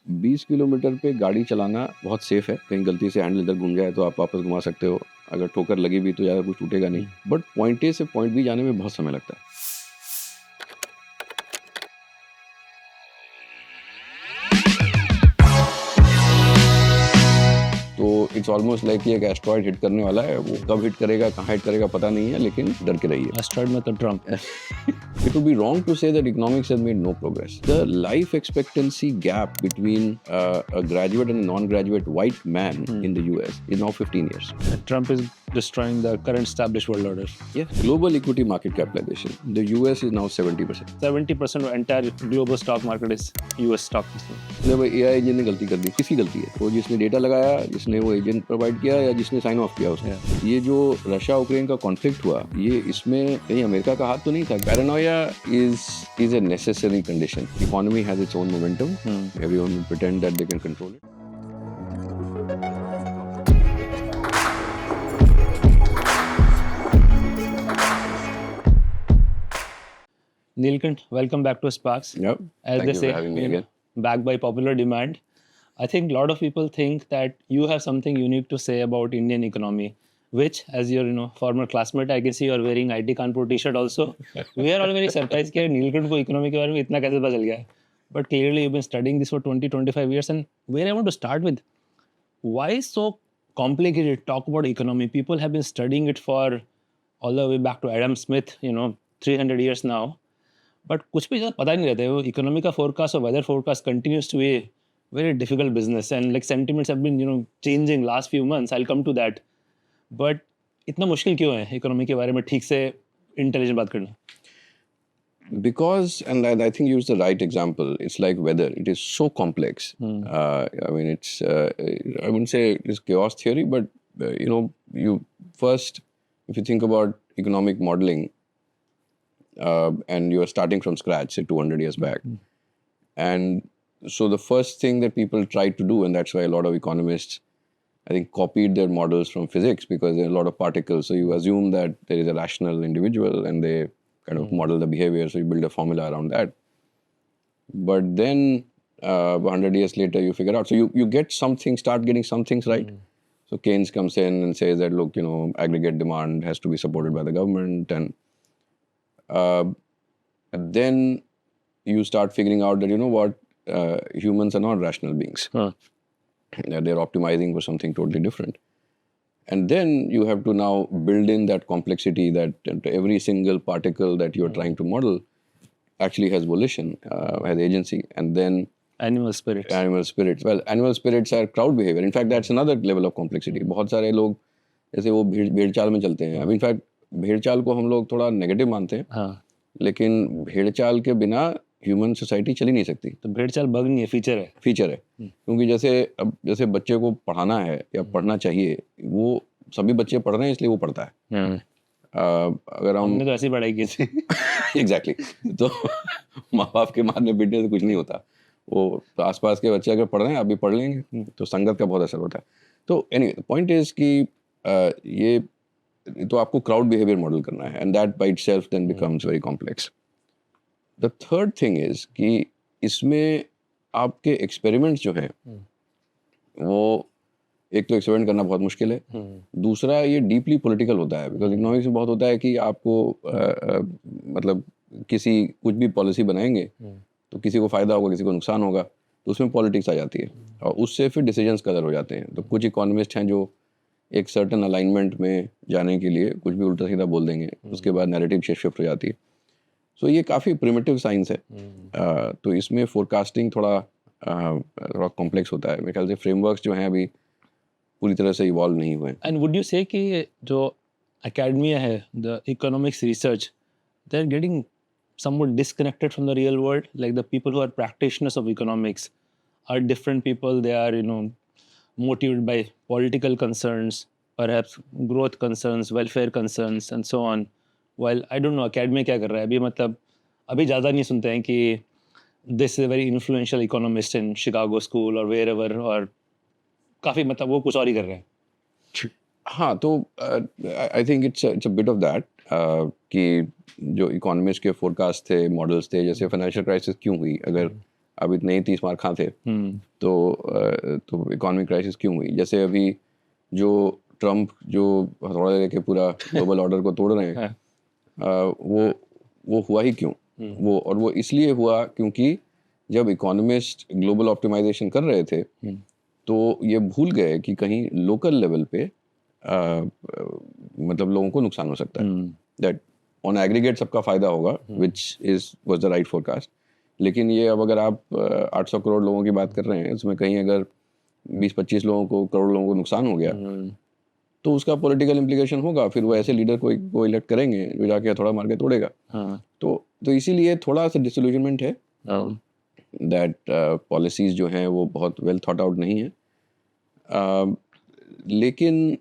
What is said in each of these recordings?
20 kilometre पे गाड़ी चलाना बहुत सेफ है, कहीं गलती से हैंडल इधर घूम जाए तो आप वापस घुमा सकते हो, अगर ठोकर लगी भी तो ज़्यादा कुछ टूटेगा नहीं, बट पॉइंट ए से पॉइंट बी जाने में बहुत समय लगता है। तो इट्स ऑलमोस्ट लाइक कि एक एस्ट्रॉइड हिट करने वाला है, वो कब हिट करेगा, कहाँ हिट करेगा पता नहीं है, लेकिन डर के रहिए। एस्ट्रॉइड में तो Trump. It would be wrong to say that economics has made no progress. The life expectancy gap between a graduate and a non-graduate white man in the US is now 15 years. Trump is destroying the current established world order. Yeah. Global equity market capitalization. The US is now 70%. 70% of entire global stock market is US stock. जब AI agent ने गलती कर दी, किसकी गलती है? वो जिसने data लगाया, जिसने वो एजेंट प्रोवाइड किया या जिसने साइन ऑफ किया उसने? ये जो रशिया यूक्रेन का कॉन्फ्लिक्ट हुआ, ये इसमें कहीं अमेरिका का हाथ तो नहीं था? Paranoia is a necessary condition. Economy has its own momentum. Everyone will pretend that they can control it. Neelkanth, welcome back to Sparks. Yep. As Thank they you say, for having me again. Backed by popular demand. I think a lot of people think that you have something unique to say about Indian economy, which, as your former classmate, I can see you are wearing IT Kanpur T-shirt also. We are all very surprised that Neelkanth को economy के बारे में इतना कैसे पता चल गया. But clearly you've been studying this for 20-25 years, and where I want to start with, why so complicated talk about economy? People have been studying it for all the way back to Adam Smith, 300 years now. But कुछ भी ज़्यादा पता नहीं रहता है. वो economy का forecast और weather forecast continues to be a very difficult business, and like sentiments have been changing last few months. I'll come to that. But इतना मुश्किल क्यों है economy के बारे में ठीक से intelligent बात करना? Because, and I think you used the right example, it's like weather. It is so complex. I mean, it's, I wouldn't say it's chaos theory, but, you first, if you think about economic modeling, and you are starting from scratch, say 200 years back. And so the first thing that people tried to do, and that's why a lot of economists, I think, copied their models from physics, because there are a lot of particles. So you assume that there is a rational individual and they kind of model the behavior, so you build a formula around that. But then 100 years later, you figure out. So you get something, start getting some things right. So Keynes comes in and says that, look, aggregate demand has to be supported by the government. And then you start figuring out that, humans are not rational beings. That they're optimizing for something totally different. And then you have to now build in that complexity that every single particle that you're trying to model actually has volition, has agency. And then Animal spirits. Well, animal spirits are crowd behavior. In fact, that's another level of complexity. बहुत सारे लोग जैसे वो भेड़ चाल में चलते हैं. In fact, भेड़ चाल को हम लोग थोड़ा नेगेटिव मानते हैं. लेकिन भेड़ चाल के बिना ह्यूमन सोसाइटी चल ही नहीं सकती. तो भेड़ चाल बग नहीं है, फीचर है. क्योंकि जैसे बच्चे को पढ़ाना है या पढ़ना चाहिए, वो सभी बच्चे पढ़ रहे हैं इसलिए वो पढ़ता है. अगर हमने तो ऐसी पढ़ाई की थी. एग्जैक्टली. तो माँ बाप के मारने पीटने से कुछ नहीं होता. वो तो आसपास के बच्चे अगर पढ़ रहे हैं, आप भी पढ़ लेंगे, तो संगत का बहुत असर होता है. तो एनीवे, पॉइंट इज कि ये तो आपको क्राउड बिहेवियर मॉडल करना है, and that by itself then becomes very complex. The third thing is कि इसमें आपके एक्सपेरिमेंट्स जो हैं, वो एक तो एक्सपेरिमेंट करना बहुत मुश्किल है. दूसरा, ये डीपली पॉलिटिकल होता है, बिकॉज इकोनॉमिक्स में बहुत होता है कि आपको मतलब कुछ भी पॉलिसी बनाएंगे तो किसी को फ़ायदा होगा, किसी को नुकसान होगा, तो उसमें पॉलिटिक्स आ जाती है और उससे फिर डिसीजंस कदर हो जाते हैं. तो कुछ इकोनॉमिस्ट हैं जो एक सर्टन अलाइनमेंट में जाने के लिए कुछ भी उल्टा सीधा बोल देंगे, उसके बाद नैरेटिव शिफ्ट हो जाती है. सो ये काफ़ी प्रिमिटिव साइंस है. तो इसमें फोरकास्टिंग थोड़ा कॉम्प्लेक्स होता है. मेरे ख्याल से फ्रेमवर्क्स जो हैं अभी पूरी तरह से इवॉल्व नहीं हुए. एंड वुड यू से कि जो एकेडमिया है, the economics research, they are getting somewhat disconnected from the real world? Like the people who are practitioners of economics are different people. They are motivated by political concerns, perhaps growth concerns, welfare concerns, and so on. While I don't know academia क्या कर रहा है अभी, मतलब अभी ज़्यादा नहीं सुनते हैं कि this is a very influential economist in Chicago school or wherever, और काफ़ी मतलब वो कुछ और ही कर रहे हैं. हाँ, तो आई think it's a bit of that कि जो इकोनॉमिस्ट के फोरकास्ट थे, मॉडल्स थे, जैसे फाइनेंशियल क्राइसिस क्यों हुई, अगर अब इतने ही 30 मार खा थे, तो इकोनॉमिक क्राइसिस क्यों हुई? जैसे अभी जो ट्रम्प जो हथौड़ा लेके पूरा ग्लोबल ऑर्डर को तोड़ रहे हैं, वो हुआ ही क्यों? वो इसलिए हुआ क्योंकि जब इकोनॉमिस्ट ग्लोबल ऑप्टिमाइजेशन कर रहे थे तो ये भूल गए कि कहीं लोकल लेवल पे मतलब लोगों को नुकसान हो सकता है, दैट ऑन एग्रीगेट सबका फायदा होगा, which was the right forecast. लेकिन ये अब अगर आप 800 करोड़ लोगों की बात कर रहे हैं, उसमें कहीं अगर 20-25 करोड़ लोगों को नुकसान हो गया तो उसका पॉलिटिकल इम्प्लीकेशन होगा। फिर वो ऐसे लीडर को इलेक्ट करेंगे जो जाके थोड़ा मार के तोड़ेगा। तो इसीलिए थोड़ा सा डिसइल्यूजनमेंट है दैट पॉलिसीज जो हैं वो बहुत वेल थॉट आउट नहीं है। लेकिन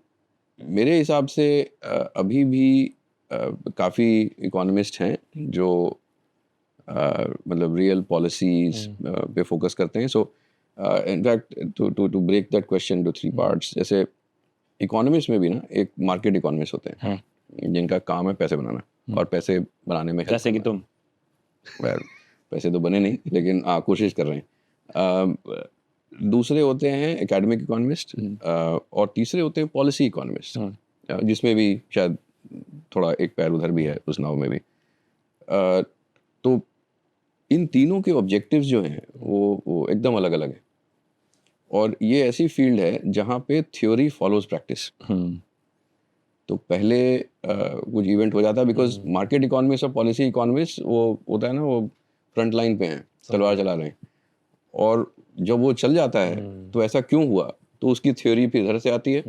मेरे हिसाब से अभी भी काफ़ी इकोनॉमिस्ट हैं जो मतलब रियल पॉलिसीज पे फोकस करते हैं। So in fact to break that question to 3 parts, जैसे इकोनॉमिस्ट में भी ना एक मार्केट इकोनॉमिस्ट होते हैं जिनका काम है पैसे बनाना और पैसे बनाने में जैसे कि तुम पैसे तो बने नहीं लेकिन कोशिश कर रहे हैं। दूसरे होते हैं एकेडमिक इकोनॉमिस्ट और तीसरे होते हैं पॉलिसी इकोनॉमिस्ट, जिसमें भी शायद थोड़ा एक पैर उधर भी है उस नाव में भी। तो इन तीनों के ऑब्जेक्टिव्स जो हैं वो एकदम अलग अलग हैं और ये ऐसी फील्ड है जहाँ पे थ्योरी फॉलोज प्रैक्टिस। तो पहले कुछ इवेंट हो जाता है बिकॉज मार्केट इकोनॉमिस्ट और पॉलिसी इकोनॉमिस्ट वो होता है ना, वो फ्रंट लाइन पे हैं, तलवार चला रहे हैं, और जब वो चल जाता है तो ऐसा क्यों हुआ, तो उसकी थ्योरी फिर इधर से आती है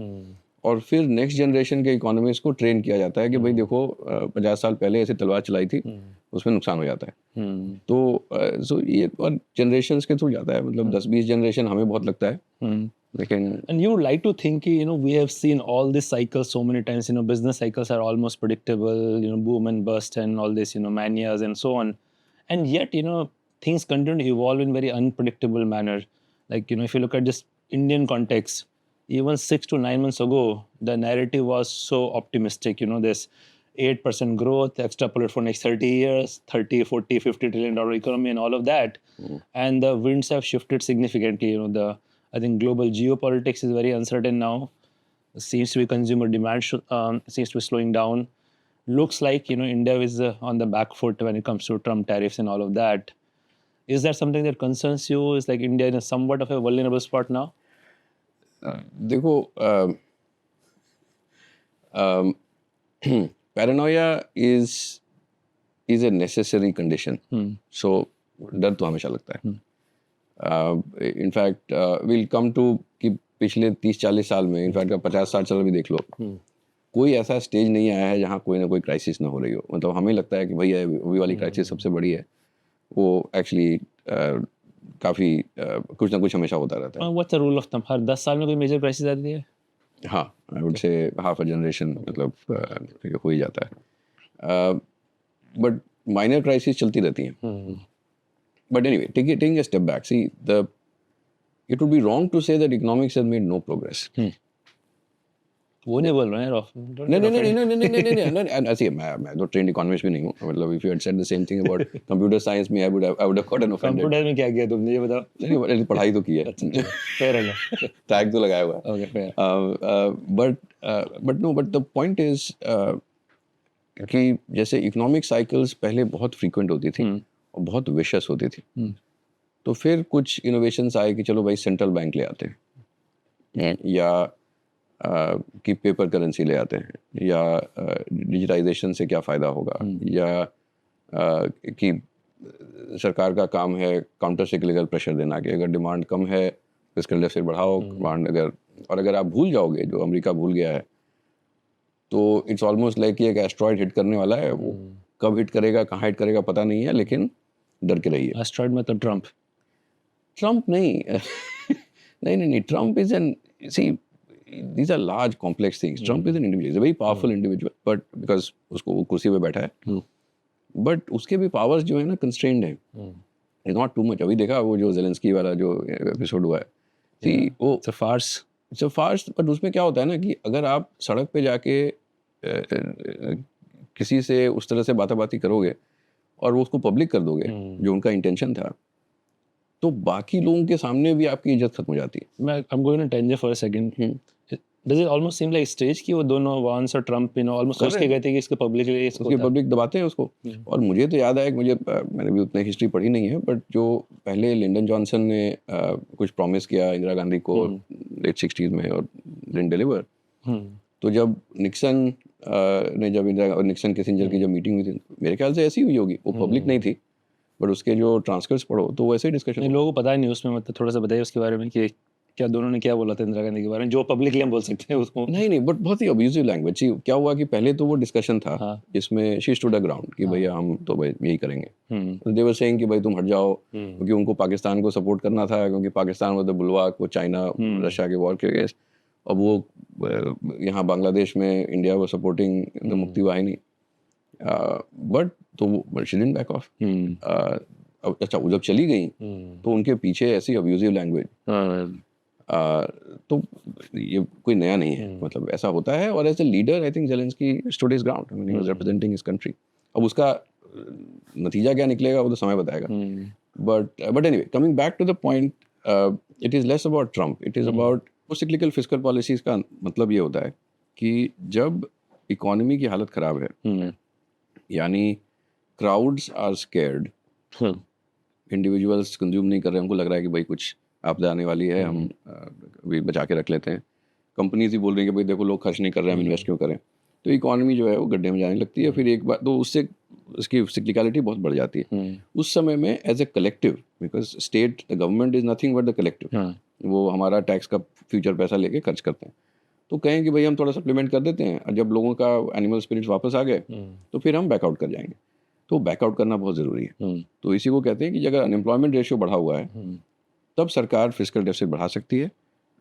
और फिर नेक्स्ट जनरेशन के इकोनॉमिस्ट को ट्रेन किया जाता है कि भाई देखो 50 साल पहले ऐसे तलवार चलाई थी, उसमें नुकसान हो जाता है। तो ये और जनरेशंस के थ्रू जाता है, मतलब 10-20 जनरेशन हमें बहुत लगता है लेकिन and you would like to think we have seen all these cycles so many times. Business cycles are almost predictable, boom and bust and all this manias and so on, and yet things continue to evolve in very unpredictable manner. Like if you look at just Indian context, even 6 to 9 months ago the narrative was so optimistic. This 8% growth extrapolate for next 30 years, 30, 40, 50 trillion dollar economy and all of that. And the winds have shifted significantly. I think global geopolitics is very uncertain now. Seems to be consumer demand seems to be slowing down. Looks like India is on the back foot when it comes to Trump tariffs and all of that. Is that something that concerns you? Is like India in a somewhat of a vulnerable spot now? देखो paranoia is a necessary condition. So डर तो हमेशा लगता है। In fact will come to कि पिछले 30-40 साल में, इनफैक्ट 50-60 साल भी देख लो, कोई ऐसा स्टेज नहीं आया है जहाँ कोई ना कोई क्राइसिस ना हो रही हो। मतलब हमें लगता है कि भैया अभी वाली क्राइसिस सबसे बड़ी है, वो एक्चुअली काफ़ी कुछ ना कुछ हमेशा होता रहता है। What's the rule of thumb? हर 10 साल में कोई मेजर क्राइसिस आती है? हाँ, I would say half a generation मतलब हो ही जाता है, बट माइनर क्राइसिस चलती रहती हैं। But anyway, taking a step back, see, it would be wrong to say that economics has made no progress. वो नहीं बोल रहा है नहीं, ऐसे मैं तो ट्रेंड इकोनॉमिस्ट भी नहीं हूँ। मतलब if you had said the same thing about computer science में, I would have gotten offended. Computer में क्या किया तुमने, ये बताओ। नहीं, पढ़ाई तो की है, fair enough. टैग तो लगाया हुआ है। Okay, fair. But the point is कि जैसे इकोनॉमिक साइकिल्स पहले बहुत फ्रीक्वेंट होती थी और बहुत विशस होती थी। तो फिर कुछ इनोवेशंस आए कि चलो भाई सेंट्रल बैंक ले आते हैं, या कि पेपर करेंसी ले आते हैं, या डिजिटाइजेशन से क्या फ़ायदा होगा, या कि सरकार का काम है काउंटर सिक्लिकल प्रेशर देना कि अगर डिमांड कम है फिस्कल डेफिसिट बढ़ाओ, डिमांड अगर आप भूल जाओगे जो अमेरिका भूल गया है, तो इट्स ऑलमोस्ट लाइक कि एक एस्ट्रॉयड हिट करने वाला है, वो कब हिट करेगा, कहाँ हिट करेगा पता नहीं है, लेकिन डर के रहिए। एस्ट्रॉयड मतलब ट्रम्प नहीं नहीं, Trump is an, see these are large complex things. Trump is an individual, he's a very powerful individual, but because उसको वो कुर्सी पे बैठा है, but उसके भी पावर्स जो है ना कंस्ट्रेंड है, इट्स नॉट टू मच। अभी देखा वो जो ज़ेलेंस्की वाला जो एपिसोड हुआ है, सी वो इट्स अ फार्स, बट उसमें क्या होता है ना कि अगर आप सड़क पे जाके किसी से उस तरह से बाती करोगे और वो उसको पब्लिक कर दोगे जो उनका इंटेंशन था, तो बाकी लोगों के सामने भी आपकी इज्जत खत्म हो जाती है। I'm going to tangent for a second. Does it almost seem like stage कि वो दोनों वांस और ट्रम्प ऑलमोस्ट सोच के गए थे कि इसके पब्लिकली इसको उसकी पब्लिक दबाते हैं उसको। और मुझे तो याद है कि मैंने भी उतनी हिस्ट्री पढ़ी नहीं है, बट जो पहले लिंडन जॉनसन ने कुछ प्रॉमिस किया इंदिरा गांधी को लेट 60s में और डिडंट डिलीवर। तो जब निक्सन ने जब निक्सन किसिंजर की जब मीटिंग हुई थी, मेरे ख्याल से ऐसी हुई होगी, वो पब्लिक नहीं थी, बट उसके जो ट्रांसक्रिप्ट्स पढ़ो तो वैसे ही डिस्कशन। लोगों को पता नहीं उसमें, मतलब थोड़ा सा बताइए उसके बारे में कि क्या दोनों ने क्या बोला था इंदिरा गांधी के बारे में, जो पब्लिकली हम बोल सकते हैं उसको। नहीं, बट बहुत ही अब्यूजिव लैंग्वेज। क्या हुआ कि पहले तो वो डिस्कशन था जिसमें शी स्टूड अ ग्राउंड कि भैया हम तो भाई यही करेंगे। दे वर सेइंग कि भाई तुम हट जाओ, क्योंकि उनको पाकिस्तान को सपोर्ट करना था, क्योंकि पाकिस्तान वाज द बुलवाक, वो चाइना रशिया के वॉर के अगेंस्ट। अब वो यहाँ बांग्लादेश में इंडिया वो सपोर्टिंग द मुक्ति वाहिनी, बट तो शी डिडंट बैक ऑफ। अच्छा, वो जब चली गई तो उनके पीछे ऐसी अब्यूजिव लैंग्वेज, तो ये कोई नया नहीं है, मतलब ऐसा होता है। और as a leader I think Zelensky stood his ground, I mean he was representing his country. अब उसका नतीजा क्या निकलेगा वो तो समय बताएगा। But anyway, coming back to the point, it is less about Trump, it is about cyclical fiscal policies का मतलब ये होता है कि जब इकोनॉमी की हालत ख़राब है, यानी crowds are scared, individuals consume नहीं कर रहे हैं, उनको लग रहा है कि भाई कुछ आपदा आने वाली है, हम अभी बचा के रख लेते हैं। कंपनीज ही बोल रही हैं कि भाई देखो लोग खर्च नहीं कर रहे हैं, हम इन्वेस्ट क्यों करें। तो इकोनॉमी जो है वो गड्ढे में जाने लगती है। फिर एक बार तो उससे उसकी सिक्लिकलिटी बहुत बढ़ जाती है। उस समय में as a collective, because state the government is nothing but the collective, वो हमारा टैक्स का फ्यूचर पैसा लेके खर्च करते हैं। तो कहें कि भाई हम थोड़ा सप्लीमेंट कर देते हैं, और जब लोगों का एनिमल स्पिरिट्स वापस आ गए तो फिर हम बैकआउट कर जाएंगे। तो बैकआउट करना बहुत ज़रूरी है। तो इसी को कहते हैं कि अगर अनएम्प्लॉयमेंट रेशियो बढ़ा हुआ है तब सरकार फिस्कल डेफिसिट बढ़ा सकती है।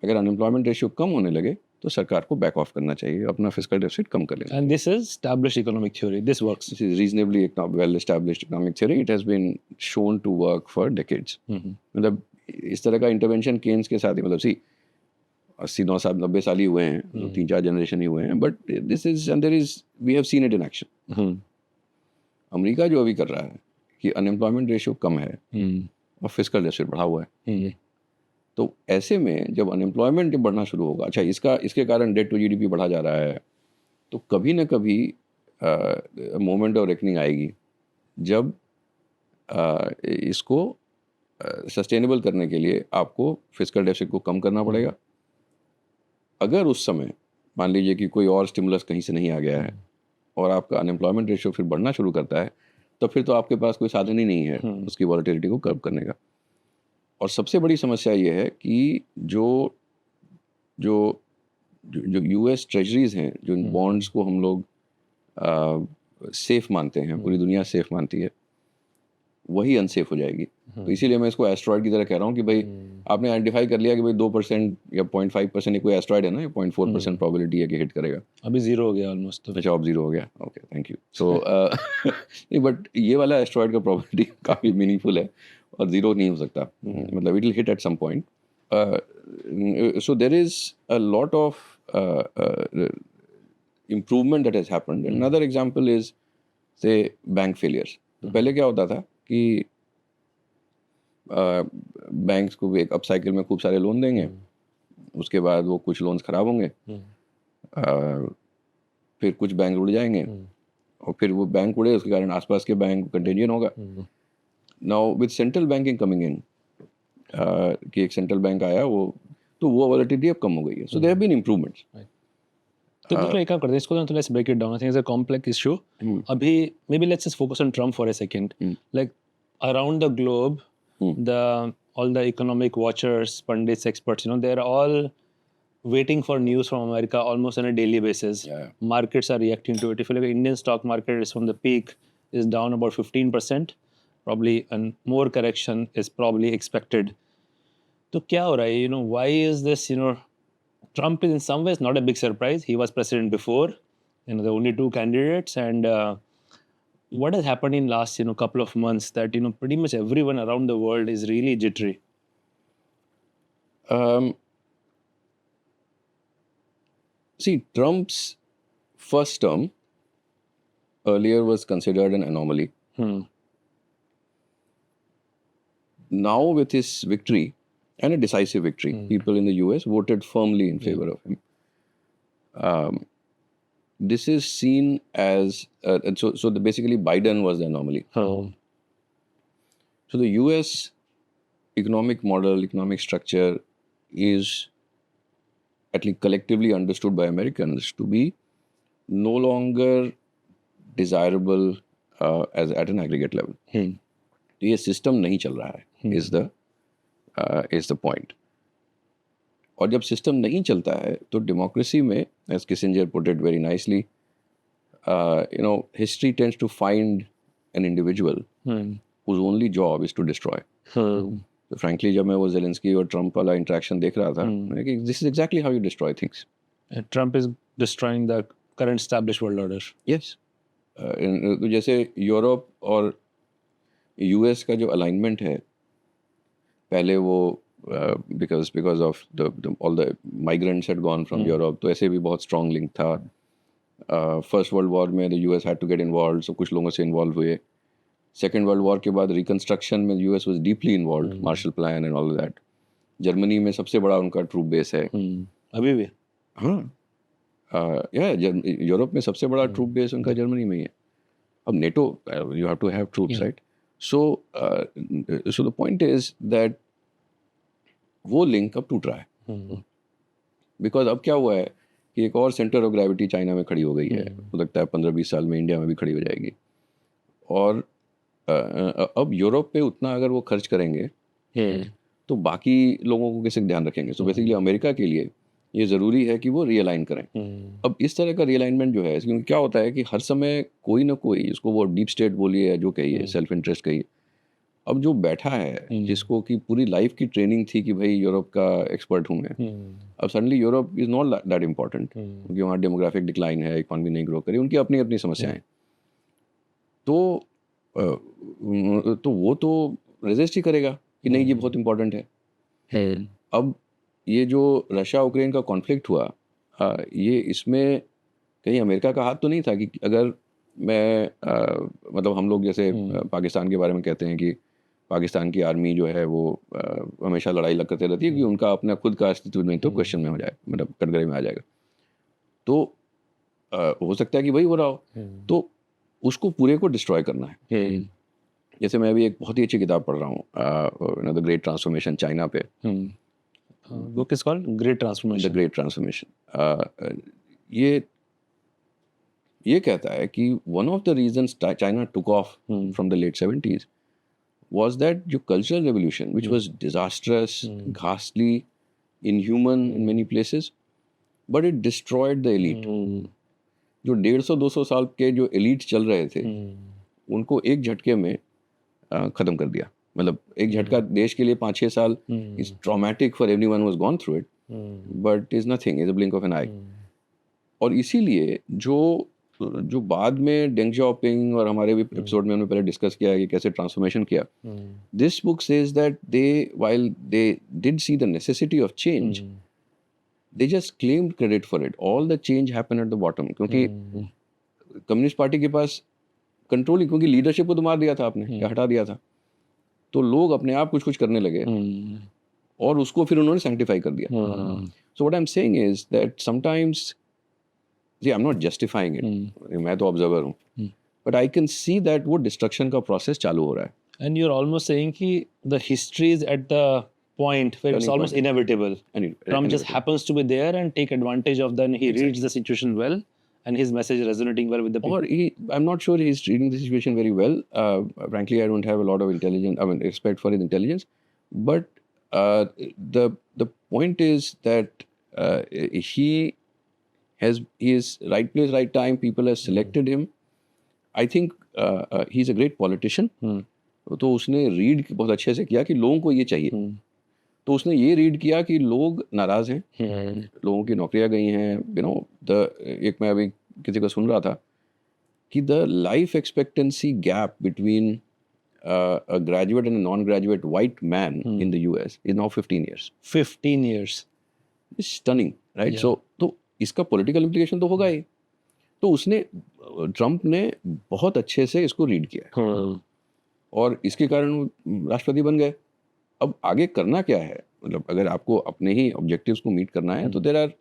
अगर अनएम्प्लॉयमेंट रेशियो कम होने लगे तो सरकार को बैक ऑफ करना चाहिए, अपना फिस्कल डेफिसिट कम कर लेना। And this is established economic theory. This works. This is reasonably well established economic theory. It has been shown to work for decades. मतलब इस तरह का इंटरवेंशन केन्स के साथ ही, मतलब 80-90 साल 90 साल ही हुए हैं, 3-4 जनरेशन ही हुए हैं, but this is and there is we have seen it in action. America जो अभी कर रहा है कि अनएम्प्लॉयमेंट रेशियो कम है और फिस्कल डेफिसिट बढ़ा हुआ है, तो ऐसे में जब अनएम्प्लॉयमेंट जब बढ़ना शुरू होगा, अच्छा इसके कारण डेट टू जीडीपी बढ़ा जा रहा है, तो कभी ना कभी मोमेंट ऑफ रेकनिंग आएगी जब इसको सस्टेनेबल करने के लिए आपको फिस्कल डेफिसिट को कम करना पड़ेगा। अगर उस समय मान लीजिए कि कोई और स्टिमुलस कहीं से नहीं आ गया है और आपका अनएम्प्लॉयमेंट रेशियो फिर बढ़ना शुरू करता है, तो फिर तो आपके पास कोई साधन ही नहीं है उसकी वॉलेटिलिटी को कर्ब करने का। और सबसे बड़ी समस्या ये है कि जो यूएस ट्रेजरीज हैं, जो बॉन्ड्स को हम लोग सेफ मानते हैं, पूरी दुनिया सेफ मानती है, वही अनसेफ हो जाएगी। तो इसीलिए मैं इसको एस्ट्रॉयड की तरह कह रहा हूँ कि भाई आपने आइडेंटिफाई कर लिया कि भाई 2% या 0.5% कोई एस्ट्रॉयड है ना, ये 0.4% प्रोबेबिलिटी है कि हिट करेगा। अभी 0 हो गया ऑलमोस्ट। अच्छा, अब 0 हो गया, ओके थैंक यू। सो नहीं, बट ये वाला एस्ट्रॉयड का प्रोबेबिलिटी काफ़ी मीनिंगफुल है और 0 नहीं हो सकता, मतलब it will hit at some point. So there is a lot of improvement that has happened. Another example is say bank failures. तो पहले क्या होता था कि बैंक्स को भी एक अपसाइकिल में खूब सारे लोन देंगे, उसके बाद वो कुछ लोन्स खराब होंगे, फिर कुछ बैंक उड़ जाएंगे, और फिर वो बैंक उड़े उसके कारण आसपास के बैंक कंटेजियन होगा। Now with central banking coming in, कि एक सेंट्रल बैंक आया, वो वॉलेटिलिटी अब कम हो गई है। So there have been improvements. तो दूसरा एक काम करते हैं, इसको तो let's break it down. I think it's a complex issue. अभी may be let's just focus on Trump for a second. Like around the globe, all the economic watchers, pundits, experts, they're all waiting for news from America almost on a daily basis. Markets are reacting to it. If you look at Indian stock market, is from the peak is down about 15%, probably, and more correction is probably expected. So क्या हो रहा है? Why is this? Trump is in some ways not a big surprise. He was president before. The only two candidates, and what has happened in last couple of months that pretty much everyone around the world is really jittery. See, Trump's first term earlier was considered an anomaly. now with his victory and a decisive victory, people in the US voted firmly in favor of him. This is seen as basically Biden was the anomaly. Oh. So the US economic model, economic structure is at least collectively understood by Americans to be no longer desirable as at an aggregate level. तो ये system नहीं चल रहा है is the point. और जब system नहीं चलता है तो डेमोक्रेसी में, as Kissinger put it very nicely, history tends to find an individual whose only job is to destroy. So frankly, जब मैं वो ज़ेलेंस्की और ट्रम्प वाला इंटरेक्शन देख रहा था, मैंने कहा this is exactly how you destroy things. Trump is destroying the current established world order. Yes. तो जैसे यूरोप और यूएस का जो अलाइनमेंट है, पहले वो because of all the migrants had gone from Europe, तो ऐसे भी बहुत strong link था. फर्स्ट वर्ल्ड वॉर में the US had to get involved, so कुछ लोगों से इन्वॉल्व हुए. सेकेंड वर्ल्ड वॉर के बाद रिकन्स्ट्रक्शन में US was deeply involved, Marshall plan and all that. Germany में सबसे बड़ा उनका ट्रूप बेस है अभी भी. हाँ, यूरोप में सबसे बड़ा ट्रूप बेस उनका जर्मनी में ही है. अब NATO, you have to have troops, right? So the point is that वो लिंक अब टूट रहा है. बिकॉज अब क्या हुआ है कि एक और सेंटर ऑफ ग्रेविटी चाइना में खड़ी हो गई है. हो सकता है 15-20 साल में इंडिया में भी खड़ी हो जाएगी. और अब यूरोप पे उतना अगर वो खर्च करेंगे तो बाकी लोगों को कैसे ध्यान रखेंगे? सो बेसिकली अमेरिका के लिए ये ज़रूरी है कि वो रियलाइन करें. अब इस तरह का रियलाइनमेंट जो है, क्योंकि क्या होता है कि हर समय कोई ना कोई, उसको वो डीप स्टेट बोलिए या जो कहिए, सेल्फ इंटरेस्ट कहिए, अब जो बैठा है जिसको कि पूरी लाइफ की ट्रेनिंग थी कि भाई यूरोप का एक्सपर्ट हूँ मैं, अब suddenly Europe is not that important, क्योंकि वहाँ डेमोग्राफिक डिक्लाइन है, इकॉनमी नहीं ग्रो करी, उनकी अपनी अपनी समस्याएं. तो वो तो रेजिस्ट ही करेगा कि नहीं, ये बहुत इम्पोर्टेंट है. अब ये जो रशिया यूक्रेन का कॉन्फ्लिक्ट हुआ, ये इसमें कहीं अमेरिका का हाथ तो नहीं था कि अगर मैं मतलब हम लोग जैसे पाकिस्तान के बारे में कहते हैं कि पाकिस्तान की आर्मी जो है वो हमेशा लड़ाई करते रहती है कि उनका अपना खुद का अस्तित्व नहीं तो क्वेश्चन में हो जाए, मतलब कटघरे में आ जाएगा. तो हो सकता है कि वही हो रहा हो, तो उसको पूरे को डिस्ट्रॉय करना है. जैसे मैं अभी एक बहुत ही अच्छी किताब पढ़ रहा हूँ, द ग्रेट ट्रांसफॉर्मेशन, चाइना पे. Book is called great transformation. The great transformation. ये कहता है कि one of the reasons China took off from the late 70s was that जो cultural revolution, which was disastrous, ghastly, inhuman in many places, but it destroyed the elite. जो 150-200 साल के जो elite चल रहे थे, उनको एक झटके में ख़त्म कर दिया. मतलब एक झटका देश के लिए 5-6 साल is traumatic for everyone who has gone through it, but is nothing, is a blink of an eye. और इसीलिए जो बाद में डेंग जाओपिंग और हमारे भी एपिसोड में हमने पहले डिस्कस किया है कि कैसे ट्रांसफॉर्मेशन किया. This book says that they while they did see the necessity of change, they just claimed credit for it. All the change happened at the bottom, क्योंकि कम्युनिस्ट पार्टी के पास कंट्रोल ही, क्योंकि leadership को तो मार दिया था आपने या हटा दिया था, तो लोग अपने आप कुछ कुछ करने लगे और उसको फिर उन्होंने सैंक्टिफाई कर दिया. So what I am saying is that sometimes, जी, I am not justifying it, मैं तो ऑब्जर्वर हूँ, but I can see that वो डिस्ट्रक्शन का प्रोसेस चालू हो रहा है. And you are almost saying कि the history is at the point where it's almost inevitable. Trump just happens to be there and take advantage of that. He reads the situation well, and his message is resonating well with the people. Or I'm not sure he's reading the situation very well. Frankly, I don't have a lot of respect for his intelligence. But the point is that he is right place, right time. People have selected him. I think he's a great politician. तो उसने read बहुत अच्छे से किया कि लोगों को ये चाहिए. तो उसने ये रीड किया कि लोग नाराज़ हैं, लोगों की नौकरियां गई हैं. एक मैं अभी किसी को सुन रहा था कि the life expectancy gap between a graduate and a non-graduate white man in the US is now 15 years. 15 years. It's stunning, right? Yeah. So, तो इसका पॉलिटिकल इम्प्लीकेशन तो होगा ही. तो उसने, ट्रम्प ने बहुत अच्छे से इसको रीड किया और इसके कारण राष्ट्रपति बन गए. अब आगे करना क्या है, मतलब अगर आपको अपने ही ऑब्जेक्टिव्स को मीट करना है तो there are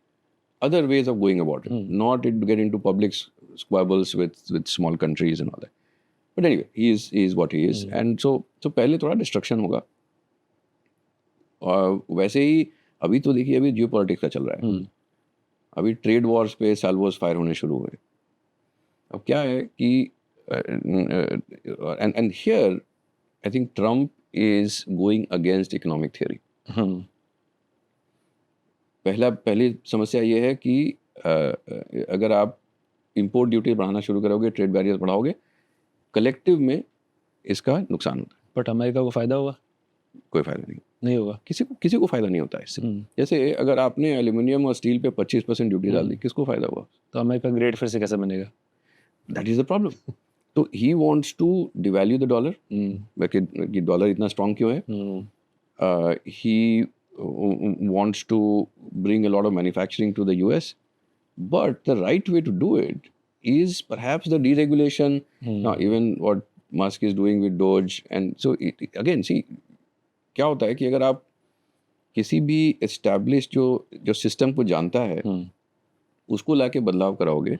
other ways of going about it, not it get into public squabbles with small countries and all that. But anyway, he is what he is, and so पहले थोड़ा destruction होगा, और वैसे ही अभी तो देखिए अभी जियो पॉलिटिक्स का चल रहा है, अभी ट्रेड वॉर्स पे साल्वोस फायर होने शुरू हुए. अब क्या है कि and here I think Trump is going against economic theory. पहली समस्या ये है कि अगर आप इंपोर्ट ड्यूटी बढ़ाना शुरू करोगे, ट्रेड बैरियर्स बढ़ाओगे, कलेक्टिव में इसका नुकसान होता है. बट अमेरिका को फायदा होगा? कोई फायदा नहीं होगा. किसी को फायदा नहीं होता है इससे. जैसे अगर आपने एल्यूमिनियम और स्टील पे 25% ड्यूटी डाल दी, किसको फायदा हुआ? तो अमेरिका ग्रेट फिर से कैसे बनेगा? That is the problem. तो he wants to devalue the dollar, कि डॉलर इतना स्ट्रांग क्यों है. ही wants to bring a lot of manufacturing to the US, but the right way to do it is perhaps the deregulation. Now, even what Musk is doing with Doge, and so again, see, क्या होता है कि अगर आप किसी भी established जो system को जानता है, उसको लाके बदलाव कराओगे,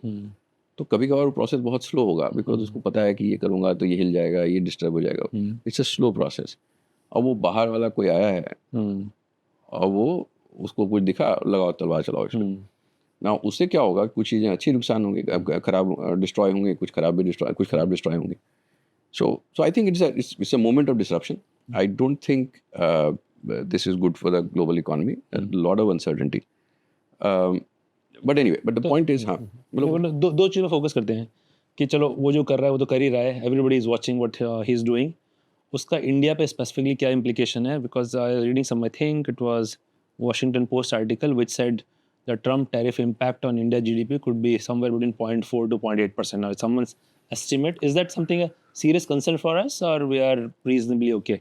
तो कभी कभार वो प्रोसेस बहुत स्लो होगा, बिकॉज उसको पता है कि ये करूँगा तो ये हिल जाएगा, ये डिस्टर्ब हो जाएगा. It's a slow process. अब वो बाहर वाला कोई आया है और वो उसको कुछ दिखा, लगाओ तलवार चलाओ इसमें. ना उससे क्या होगा, कुछ चीज़ें अच्छी नुकसान होंगी, खराब डिस्ट्रॉय होंगे, कुछ खराब डिस्ट्रॉय होंगे. So I think it's a moment of disruption. I don't think this is good for the global economy. Lot of uncertainty. But anyway, but the point is, हाँ, दो चीज़ में फोकस करते हैं कि चलो वो जो कर रहा है वो तो कर ही रहा है, everybody is watching what he is doing. उसका इंडिया पे स्पेसिफिकली क्या इम्प्लीकेशन है? Because I reading some, I think it was Washington Post article which said the Trump tariff impact on India GDP could be somewhere between 0.4 to 0.8%. Now, someone's estimate. Is that something a serious concern for us, or we are reasonably okay?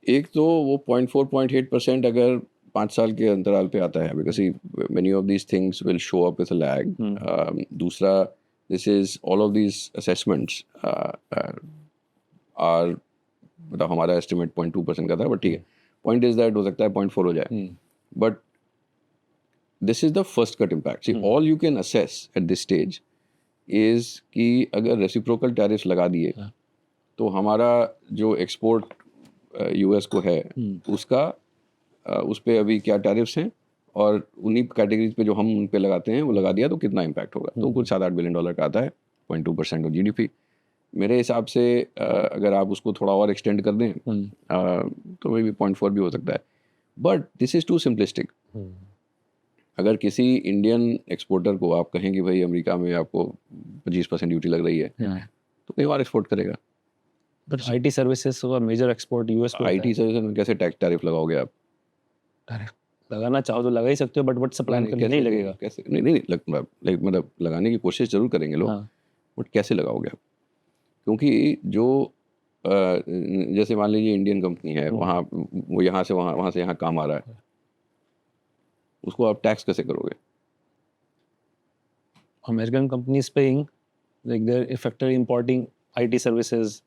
एक तो वो 0.4-0.8% अगर 5 साल के अंतराल पे आता है, because many of these things will show up with a lag. दूसरा, this is all of these assessments are, मतलब हमारा एस्टिमेट 0.2% का था, बट ठीक है, पॉइंट इज दैट हो सकता है 0.4 हो जाए. But this is the first cut impact. See, all you can assess at this stage is कि अगर रेसिप्रोकल टैरिफ्स लगा दिए तो हमारा जो एक्सपोर्ट यूएस को है उसका उस पर अभी क्या टैरिफ्स हैं, और उन्हीं कैटेगरीज पे जो हम उन पे लगाते हैं वो लगा दिया तो कितना इम्पैक्ट होगा. तो कुछ $7-8 बिलियन का आता है, 0.2% ऑफ जीडीपी. मेरे हिसाब से अगर आप उसको थोड़ा और एक्सटेंड कर दें तो मे बी 0.4 भी हो सकता है. But this is too simplistic. अगर किसी इंडियन एक्सपोर्टर को आप कहें कि भाई अमेरिका में आपको 25% ड्यूटी लग रही है, तो कहीं और एक्सपोर्ट करेगा. बट आईटी सर्विसेज का मेजर एक्सपोर्ट यूएस को. आईटी सर्विसेज में कैसे टैक्स टैरिफ लगाओगे आप? लगाना चाहो तो लगा ही सकते हो, बट व्हाट्स द प्लान? नहीं लगेगा. कैसे? नहीं मतलब लगाने की कोशिश जरूर करेंगे लोग, बट कैसे लगाओगे आप? क्योंकि जो जैसे मान लीजिए इंडियन कंपनी है, वहाँ वो यहाँ से वहाँ से यहाँ काम आ रहा है, उसको आप टैक्स कैसे करोगे? American companies paying, like they are effectively importing IT services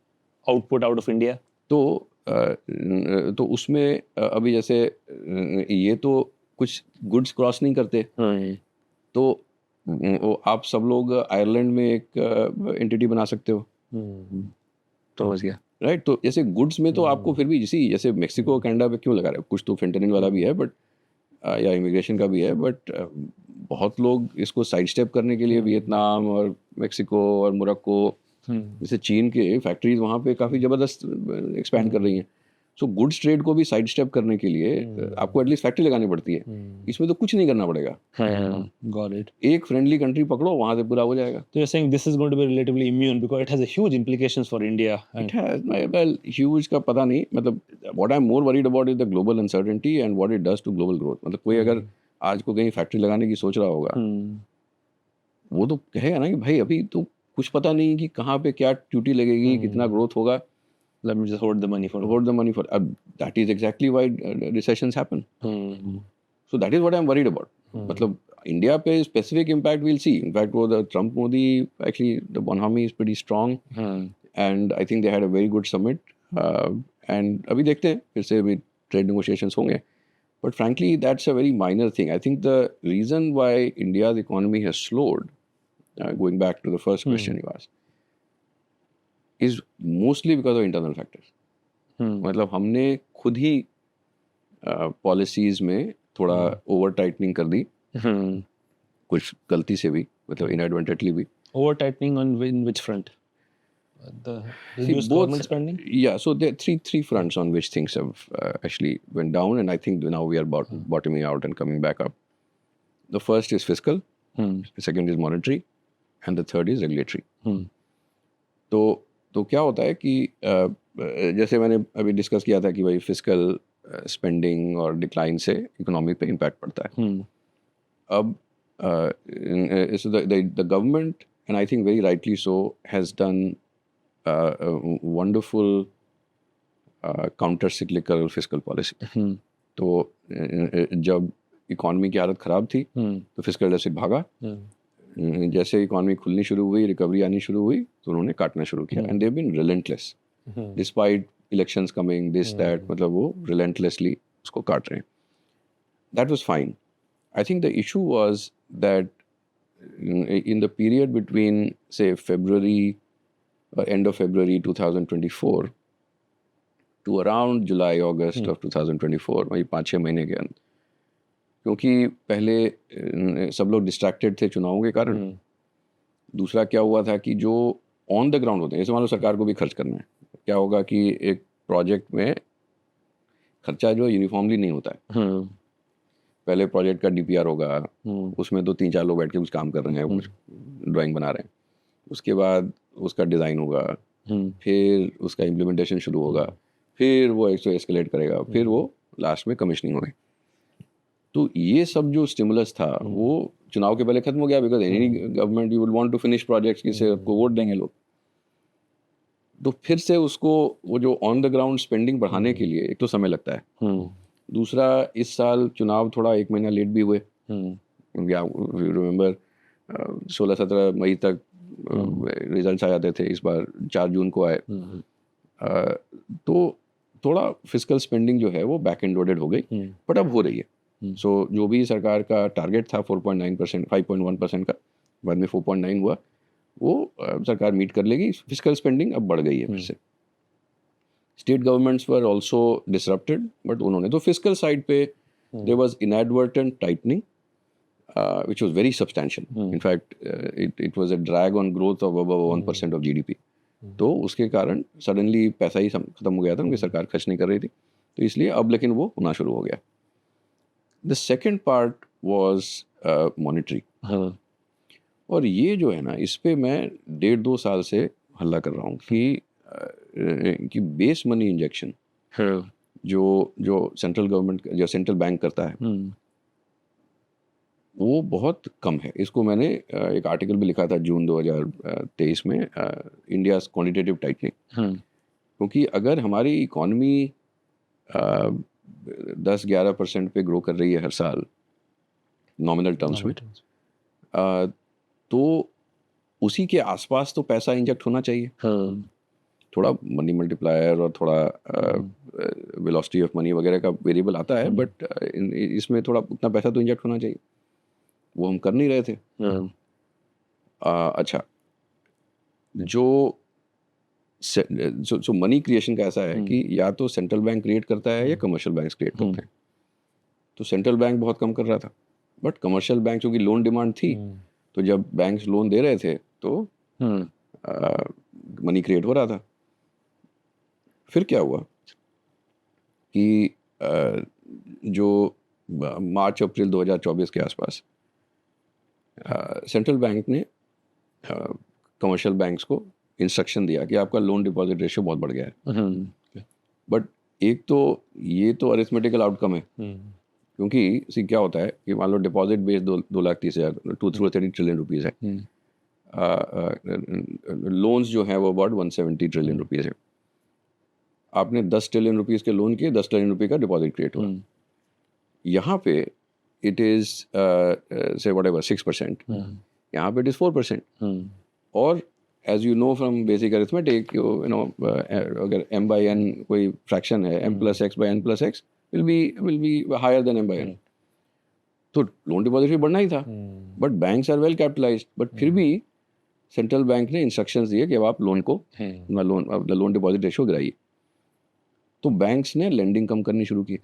output out of India. तो उसमें अभी जैसे ये तो कुछ गुड्स क्रॉस नहीं करते, तो आप सब लोग आयरलैंड में एक एंटिटी बना सकते हो. तो हो गया, राइट. तो जैसे गुड्स में तो आपको फिर भी जैसे मेक्सिको कनाडा पे क्यों लगा रहे हो, कुछ तो फेंटेनिल वाला भी है, बट या इमिग्रेशन का भी है, बट बहुत लोग इसको साइड स्टेप करने के लिए वियतनाम और मेक्सिको और मोरक्को, जैसे चीन के फैक्ट्रीज वहाँ पे काफ़ी ज़बरदस्त एक्सपैंड कर रही हैं. सो गुड्स ट्रेड को भी साइड स्टेप करने के लिए आपको एटलीस्ट फैक्ट्री लगानी पड़ती है. इसमें तो कुछ नहीं करना पड़ेगा. Got it. एक फ्रेंडली कंट्री पकड़ो, वहाँ से पूरा हो जाएगा. तो you are saying this is going to be relatively immune because it has a huge implications for India. It has, well, huge का पता नहीं, मतलब what I am more worried about is the global uncertainty and what it does to global growth. मतलब कोई अगर आज को कहीं फैक्ट्री लगाने की सोच रहा होगा, वो तो कहेगा ना कि भाई अभी तो कुछ पता नहीं कि कहाँ पे क्या ड्यूटी लगेगी, कितना ग्रोथ होगा. Let me just hold the money for. That is exactly why recessions happen. So that is what I'm worried about. मतलब इंडिया पे specific impact we'll see. In fact, वो the Trump Modi, actually the economy is pretty strong, and I think they had a very good summit. And अभी देखते हैं फिर से अभी trade negotiations होंगे. But frankly, that's a very minor thing. I think the reason why India's economy has slowed, going back to the first question you asked, is mostly because of internal factors. मतलब हमने खुद ही policies में थोड़ा over tightening कर दी, कुछ गलती से भी, मतलब इनएडवर्टेंटली भी. Over tightening on in which front? The See, reduced government spending? Yeah, so there are three fronts on which things have actually went down, and I think now we are bottoming out and coming back up. The first is fiscal, the second is monetary, and the third is regulatory. तो क्या होता है कि जैसे मैंने अभी discuss किया था कि भाई फिस्कल स्पेंडिंग और डिक्लाइन से इकोनॉमी पे इम्पैक्ट पड़ता है. अब the government, and I think very rightly so, has done a wonderful counter-cyclical fiscal policy. तो जब इकोनॉमी की हालत ख़राब थी तो फिस्कल डेफिसिट भागा. जैसे इकोनॉमी खुलनी शुरू हुई, रिकवरी आनी शुरू हुई, तो उन्होंने काटना शुरू किया. And they have been relentless despite elections coming, this that, मतलब वो रिलेंटलेसली उसको काट रहे हैं. That was fine. I think the issue was that in the period between, say, end of February 2024 to around July, August of 2024, वही 5-6 महीने के अंदर, क्योंकि पहले सब लोग डिस्ट्रैक्टेड थे चुनावों के कारण. दूसरा क्या हुआ था कि जो ऑन द ग्राउंड होते हैं, जैसे मान लो सरकार को भी खर्च करना है, क्या होगा कि एक प्रोजेक्ट में खर्चा जो यूनिफॉर्मली नहीं होता है. पहले प्रोजेक्ट का डीपीआर होगा, उसमें 2-3-4 लोग बैठ के कुछ काम कर रहे हैं, कुछ ड्राइंग बना रहे हैं. उसके बाद उसका डिज़ाइन होगा, फिर उसका इम्प्लीमेंटेशन शुरू होगा, फिर वो एस्केलेट करेगा, फिर वो लास्ट में कमीशनिंग होगी. तो ये सब जो स्टिमुलस था वो चुनाव के पहले खत्म हो गया, because any government you will want to finish projects कि से आपको वोट देंगे लोग. तो फिर से उसको वो जो ऑन द ग्राउंड स्पेंडिंग बढ़ाने के लिए एक तो समय लगता है. दूसरा, इस साल चुनाव थोड़ा 1 महीना लेट भी हुए. रिमेंबर 16-17 मई तक रिजल्ट्स आ जाते थे, इस बार 4 जून को आए. तो थोड़ा फिस्कल स्पेंडिंग जो है वो बैक एंड लोडेड हो गई, बट अब हो रही है. सो जो भी सरकार का टारगेट था 4.9%, 5.1% का, बाद में 4.9 हुआ, वो सरकार मीट कर लेगी. फिस्कल स्पेंडिंग अब बढ़ गई है फिर से. State governments were also disrupted, but उन्होंने तो फिस्कल साइड पे there was inadvertent tightening which was very substantial. In fact, it was a drag on growth of above 1% of GDP. तो उसके कारण सडनली पैसा ही खत्म हो गया था, उनकी सरकार खर्च नहीं कर रही थी, तो इसलिए अब लेकिन वो होना शुरू हो गया. The second part was monetary. और ये जो है ना, इस पे मैं 1.5-2 साल से हल्ला कर रहा हूँ कि बेस मनी इंजेक्शन जो सेंट्रल गवर्नमेंट जो सेंट्रल बैंक करता है वो बहुत कम है. इसको मैंने एक आर्टिकल भी लिखा था जून 2023 में, इंडियाज क्वांटिटेटिव टाइटनिंग. क्योंकि अगर हमारी इकॉनमी 10-11% पे ग्रो कर रही है हर साल नॉमिनल टर्म्स में, तो उसी के आसपास तो पैसा इंजेक्ट होना चाहिए. थोड़ा मनी मल्टीप्लायर और थोड़ा वेलोसिटी ऑफ मनी वगैरह का वेरिएबल आता है, बट इसमें थोड़ा उतना पैसा तो इंजेक्ट होना चाहिए. वो हम कर नहीं रहे थे. अच्छा, जो मनी क्रिएशन का ऐसा है कि या तो सेंट्रल बैंक क्रिएट करता है या कमर्शियल बैंक क्रिएट करते हैं. तो सेंट्रल बैंक बहुत कम कर रहा था, बट कमर्शियल बैंक क्योंकि लोन डिमांड थी, तो जब बैंक्स लोन दे रहे थे तो मनी क्रिएट हो रहा था. फिर क्या हुआ कि जो मार्च अप्रैल 2024 के आसपास सेंट्रल बैंक ने कमर्शियल बैंक्स को इंस्ट्रक्शन दिया कि आपका लोन डिपॉजिट रेशियो बहुत बढ़ गया है. बट एक तो ये तो अरिथमेटिकल आउटकम है, क्योंकि इसी क्या होता है कि मान लो डिपॉजिट बेस 2,30,000 230 ट्रिलियन रुपीज़ है. लोन्स जो हैं वो अबाउट 170 ट्रिलियन रुपीज़ है. आपने 10 ट्रिलियन रुपीज़ के लोन किए, 10 ट्रिलियन रुपये का डिपॉजिट क्रिएट हुआ. यहाँ पे इट इज़ से व्हाटएवर 6%, यहाँ पे इट इज़ 4%. और as you know from basic arithmetic, you know, अगर m by n कोई fraction है, m plus x by n plus x will be higher than m by n. तो loan deposit भी बढ़ना ही था, but banks are well capitalised, but फिर भी सेंट्रल बैंक ने इंस्ट्रक्शंस दिए कि अब आप लोन को लोन डिपॉजिट रेशियो गिराइए. तो बैंक्स ने लेंडिंग कम करनी शुरू की.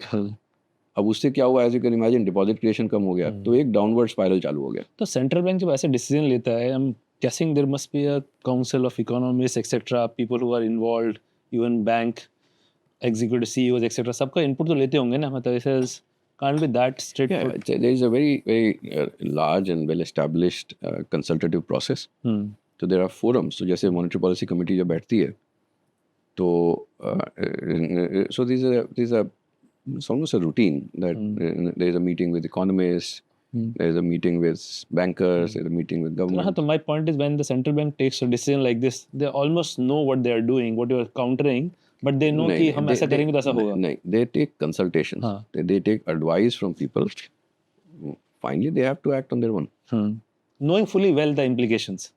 अब उससे क्या हुआ, as you can imagine, deposit creation कम हो गया, तो एक डाउनवर्ड स्पाइरल चालू हो गया. तो सेंट्रल बैंक जब ऐसे डिसीजन लेता है, I am guessing there must be a council of economists etc, people who are involved, even bank executive CEOs etc, सबका input तो लेते होंगे ना, मतलब it can't be that straightforward. Yeah, there is a very large and well established consultative process. So there are forums. So जैसे monetary policy committee जब बैठती है, तो so these are it's almost a routine that there is a meeting with economists, there is a meeting with bankers, there is a meeting with government. So my point is, when the central bank takes a decision like this, they almost know what they are doing, what you are countering, but they know कि हम ऐसा करेंगे तो ऐसा होगा. नहीं, they take consultations, they take advice from people. Finally, they have to act on their own. Knowing fully well the implications.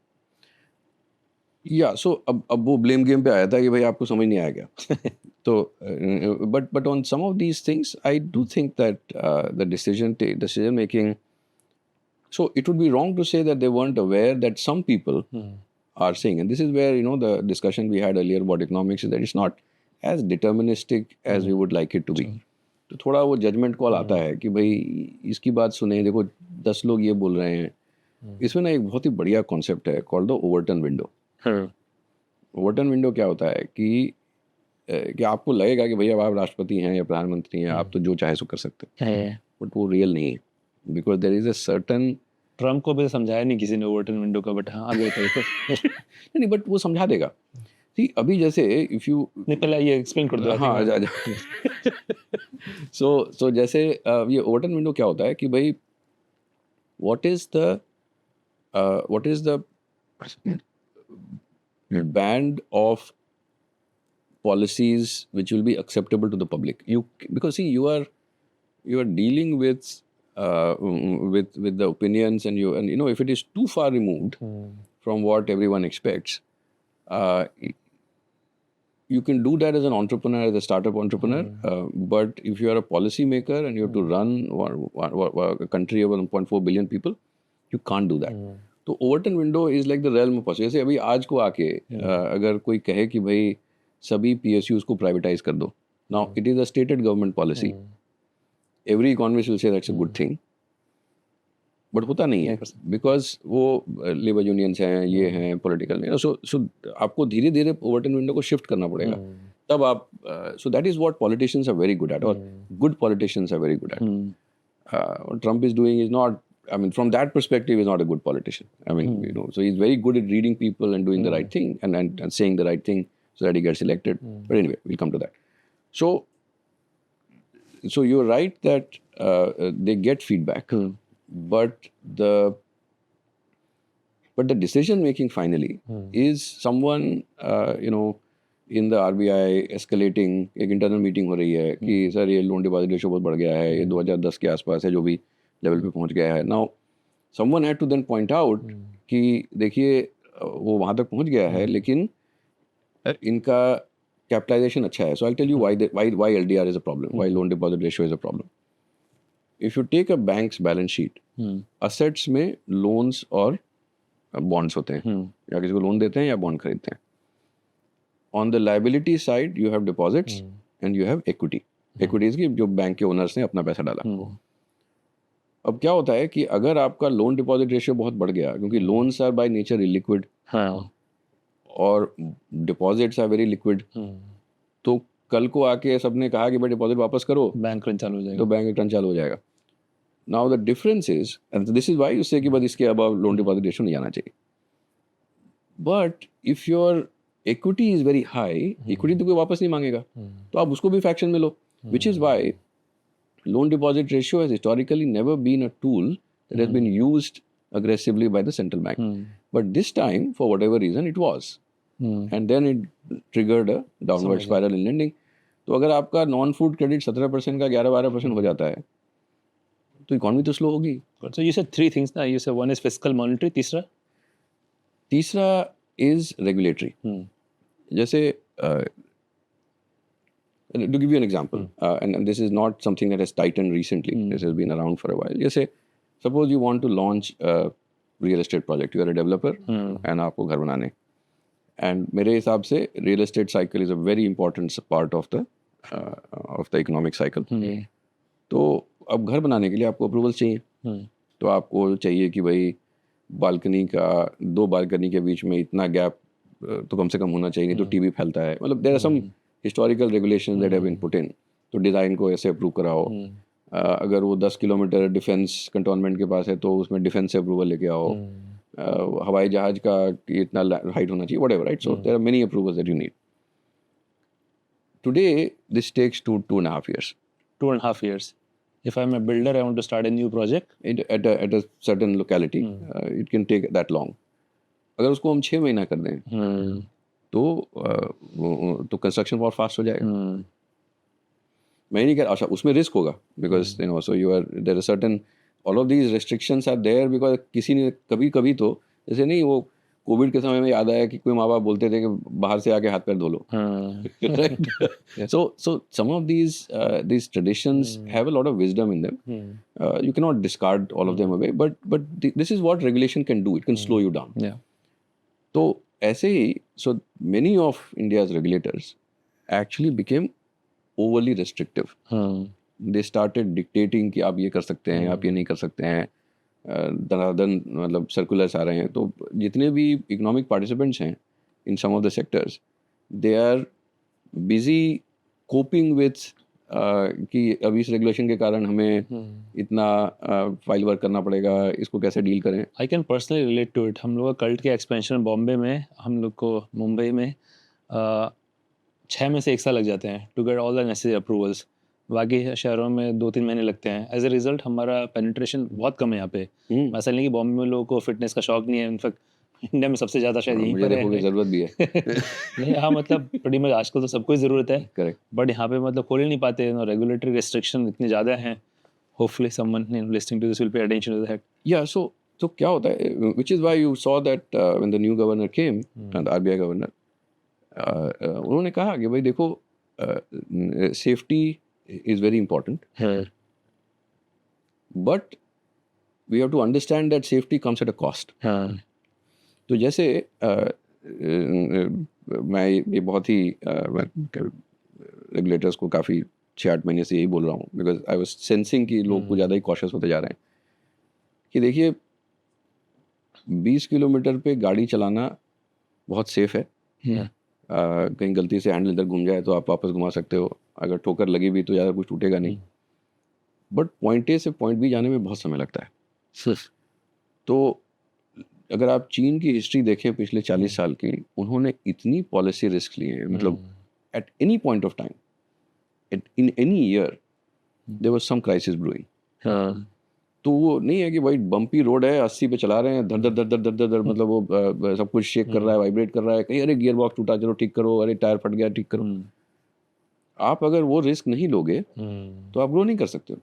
Yeah, so अब वो blame game पे आया था कि भाई आपको समझ नहीं आया क्या. तो but on some of these things, I do think that the decision making. So it would be wrong to say that they weren't aware that some people are saying, and this is where, you know, the discussion we had earlier about economics is that it's not as deterministic as we would like it to be. तो थोड़ा वो judgment call आता है कि भाई इसकी बात सुने, देखो 10 लोग ये बोल रहे हैं. इसमें ना एक बहुत ही बढ़िया कॉन्सेप्ट है called the Overton window. Overton window क्या होता है कि आपको लगेगा कि भैया आप राष्ट्रपति हैं या प्रधानमंत्री हैं, आप तो जो चाहे सो कर सकते हैं, बट वो रियल नहीं है. Because there is a certain. Trump को भी समझाया नहीं किसी ने ओवरटन विंडो का, बट हाँ आगे तो नहीं, बट वो समझा देगा. See, अभी जैसे if you नहीं, पहले ये एक्सप्लेन कर दो. हाँ जा. So जैसे ये ओवरटन विंडो क्या होता है कि भाई what is the band of policies which will be acceptable to the public. Because see, you are dealing with the opinions, and you know, if it is too far removed from what everyone expects, you can do that as an entrepreneur, as a startup entrepreneur, but if you are a policy maker and you have to run a country of 1.4 billion people, you can't do that. तो Overton window is like the realm of possibility. जैसे अभी आज को आके अगर कोई कहे कि भाई सभी PSUs को प्राइवेटाइज कर दो, now it is a stated government policy, every economist will say that's a good thing, but होता नहीं है बिकॉज वो लेबर यूनियंस हैं, ये हैं, पॉलिटिकल. सो आपको धीरे धीरे ओवरटन विंडो को शिफ्ट करना पड़ेगा, तब आप. So that is what politicians are very good at, और good politicians are very good at. What Trump is doing is not, I mean, from that perspective, is not a good politician. I mean, you know, so he's very good at reading people and doing the right thing and saying the right thing so that he gets elected. But anyway, we'll come to that. So you're right that they get feedback, but the decision making finally is someone, you know, in the RBI escalating. एक internal meeting हो रही है कि sir ये loan deposit ratio बहुत बढ़ गया है, ये 2010 के आसपास है, जो भी लेवल पे पहुंच गया है. Now someone had to then point out कि देखिए वो वहाँ तक पहुंच गया है, लेकिन इनका कैपिटलाइजेशन अच्छा है. So I'll tell you why LDR is a problem, why loan deposit ratio is a problem. If you take a bank's balance sheet, assets में loans और bonds होते हैं, या किसी को लोन देते हैं या बॉन्ड खरीदते हैं. On the liability side, you have deposits and you have equity. Equities की जो बैंक के ओनर्स ने अपना पैसा डाला. अब क्या होता है कि अगर आपका लोन डिपॉजिट रेशियो बहुत बढ़ गया, क्योंकि loans are by nature illiquid और डिपॉजिट्स आर वेरी लिक्विड, तो कल को आके सबने कहा कि भाई डिपॉजिट वापस करो, बैंक रन चालू हो जाएगा, तो बैंक रन चालू हो जाएगा. Now the difference is, and this is why you से कि बस इसके अबव लोन डिपॉजिट रेशियो नहीं आना चाहिए. But if your equity is very high, equity तो कोई वापस नहीं मांगेगा, तो आप उसको भी फ्रैक्शन में लो. Which is why loan deposit ratio has historically never been a tool that has been used aggressively by the central bank. But this time, for whatever reason, it was. And then it triggered a downward spiral in lending. तो अगर आपका non food credit 17% का 11-12% हो जाता है, तो economy तो slow होगी. So you said three things ना, you said one is fiscal monetary, तीसरा is regulatory. जैसे to give you an example, and this is not something that has tightened recently. This has been around for a while. जैसे suppose you want to launch a real estate project. You are a developer and आपको घर बनाने. And मेरे हिसाब से real estate cycle is a very important part of the economic cycle. तो अब घर बनाने के लिए आपको अप्रूवल चाहिए. तो आपको चाहिए कि भाई बालकनी का 2 बालकनी के बीच में इतना गैप तो कम से कम होना चाहिए, नहीं तो टीबी फैलता है. मतलब there are some historical regulations that have been put in. तो डिज़ाइन को ऐसे अप्रूव कराओ. अगर वो 10 किलोमीटर डिफेंस कंटोनमेंट के पास है तो उसमें डिफेंस से अप्रूवल लेके आओ. हवाई जहाज का इतना हाइट होना चाहिए, whatever, right? So there are many approvals that you need. Today this takes 2.5 years. 2.5 years. If I'm a builder, I want to start a new project. At a certain locality, it can take that long. अगर उसको हम 6 महीना कर दें तो construction बहुत fast हो जाएगा. मैं नहीं कह रहा, अच्छा उसमें रिस्क होगा because you know, so you are there are certain all of these restrictions are there because किसी ने कभी तो जैसे नहीं, वो कोविड के समय में याद आया कि कोई माँ बाप बोलते थे कि बाहर से आके हाथ पैर धो लो. Right. So some of these traditions have a lot of wisdom in them. You cannot discard all of them away, but this is what regulation can do. It can slow you down. Yeah. तो ऐसे ही, so many of India's regulators actually became overly restrictive. They started dictating कि आप ये कर सकते हैं, आप ये नहीं कर सकते हैं. दनादन मतलब सर्कुलर्स आ रहे हैं. तो जितने भी इकोनॉमिक पार्टिसिपेंट्स हैं in some of the sectors, they are busy coping with कि अभी इस रेगुलेशन के कारण हमें इतना फाइल वर्क करना पड़ेगा, इसको कैसे डील करें. I can personally relate to it. हम लोग का कल्ट के एक्सपेंशन बॉम्बे में, हम लोग को मुंबई में 6 में से 1 साल लग जाते हैं to get all the necessary approvals. बाकी शहरों में 2-3 महीने लगते हैं. एज ए रिजल्ट हमारा पेनिट्रेशन बहुत कम है यहाँ पे. ऐसा नहीं कि बॉम्बे में लोगों को फिटनेस का शौक नहीं है. इनफैक्ट इंडिया में सबसे ज़्यादा शायद यहीं पर है. ज़रूरत भी है. नहीं, हाँ, मतलब pretty much आजकल तो सबको ही ज़रूरत है. करेक्ट. बट यहाँ पे मतलब खोल ही नहीं पाते. रेगुलेटरी रेस्ट्रिक्शन इतने ज़्यादा हैं. Hopefully someone listening to this will pay attention to that. या सो क्या होता है, which is why you saw that when the new governor came, the RBI governor, उन्होंने कहा कि भाई देखो, safety is very important, but we have to understand that safety comes at a cost. तो जैसे मैं ये बहुत ही रेगुलेटर्स को काफ़ी 6-8 महीने से यही बोल रहा हूँ, बिकॉज आई वाज सेंसिंग कि लोग कुछ ज़्यादा ही कॉशियस होते जा रहे हैं. कि देखिए 20 किलोमीटर पे गाड़ी चलाना बहुत सेफ है. कहीं गलती से हैंडल इधर घूम जाए तो आप वापस घुमा सकते हो. अगर ठोकर लगी भी तो ज़्यादा कुछ टूटेगा नहीं. बट पॉइंट ए से पॉइंट बी जाने में बहुत समय लगता है. तो अगर आप चीन की हिस्ट्री देखें पिछले 40 साल की, उन्होंने इतनी पॉलिसी रिस्क लिए हैं. मतलब at any point of time, in any year there was some crisis brewing. तो वो नहीं है कि भाई बम्पी रोड है, 80 पे चला रहे हैं, धर धर धर धर धर धर धर, मतलब वो सब कुछ शेक कर रहा है, वाइब्रेट कर रहा है. कहीं अरे गियर बॉक्स टूटा, चलो ठीक करो, अरे टायर फट गया, ठीक करो. आप अगर वो रिस्क नहीं लोगे तो आप ग्रो नहीं कर सकते हो.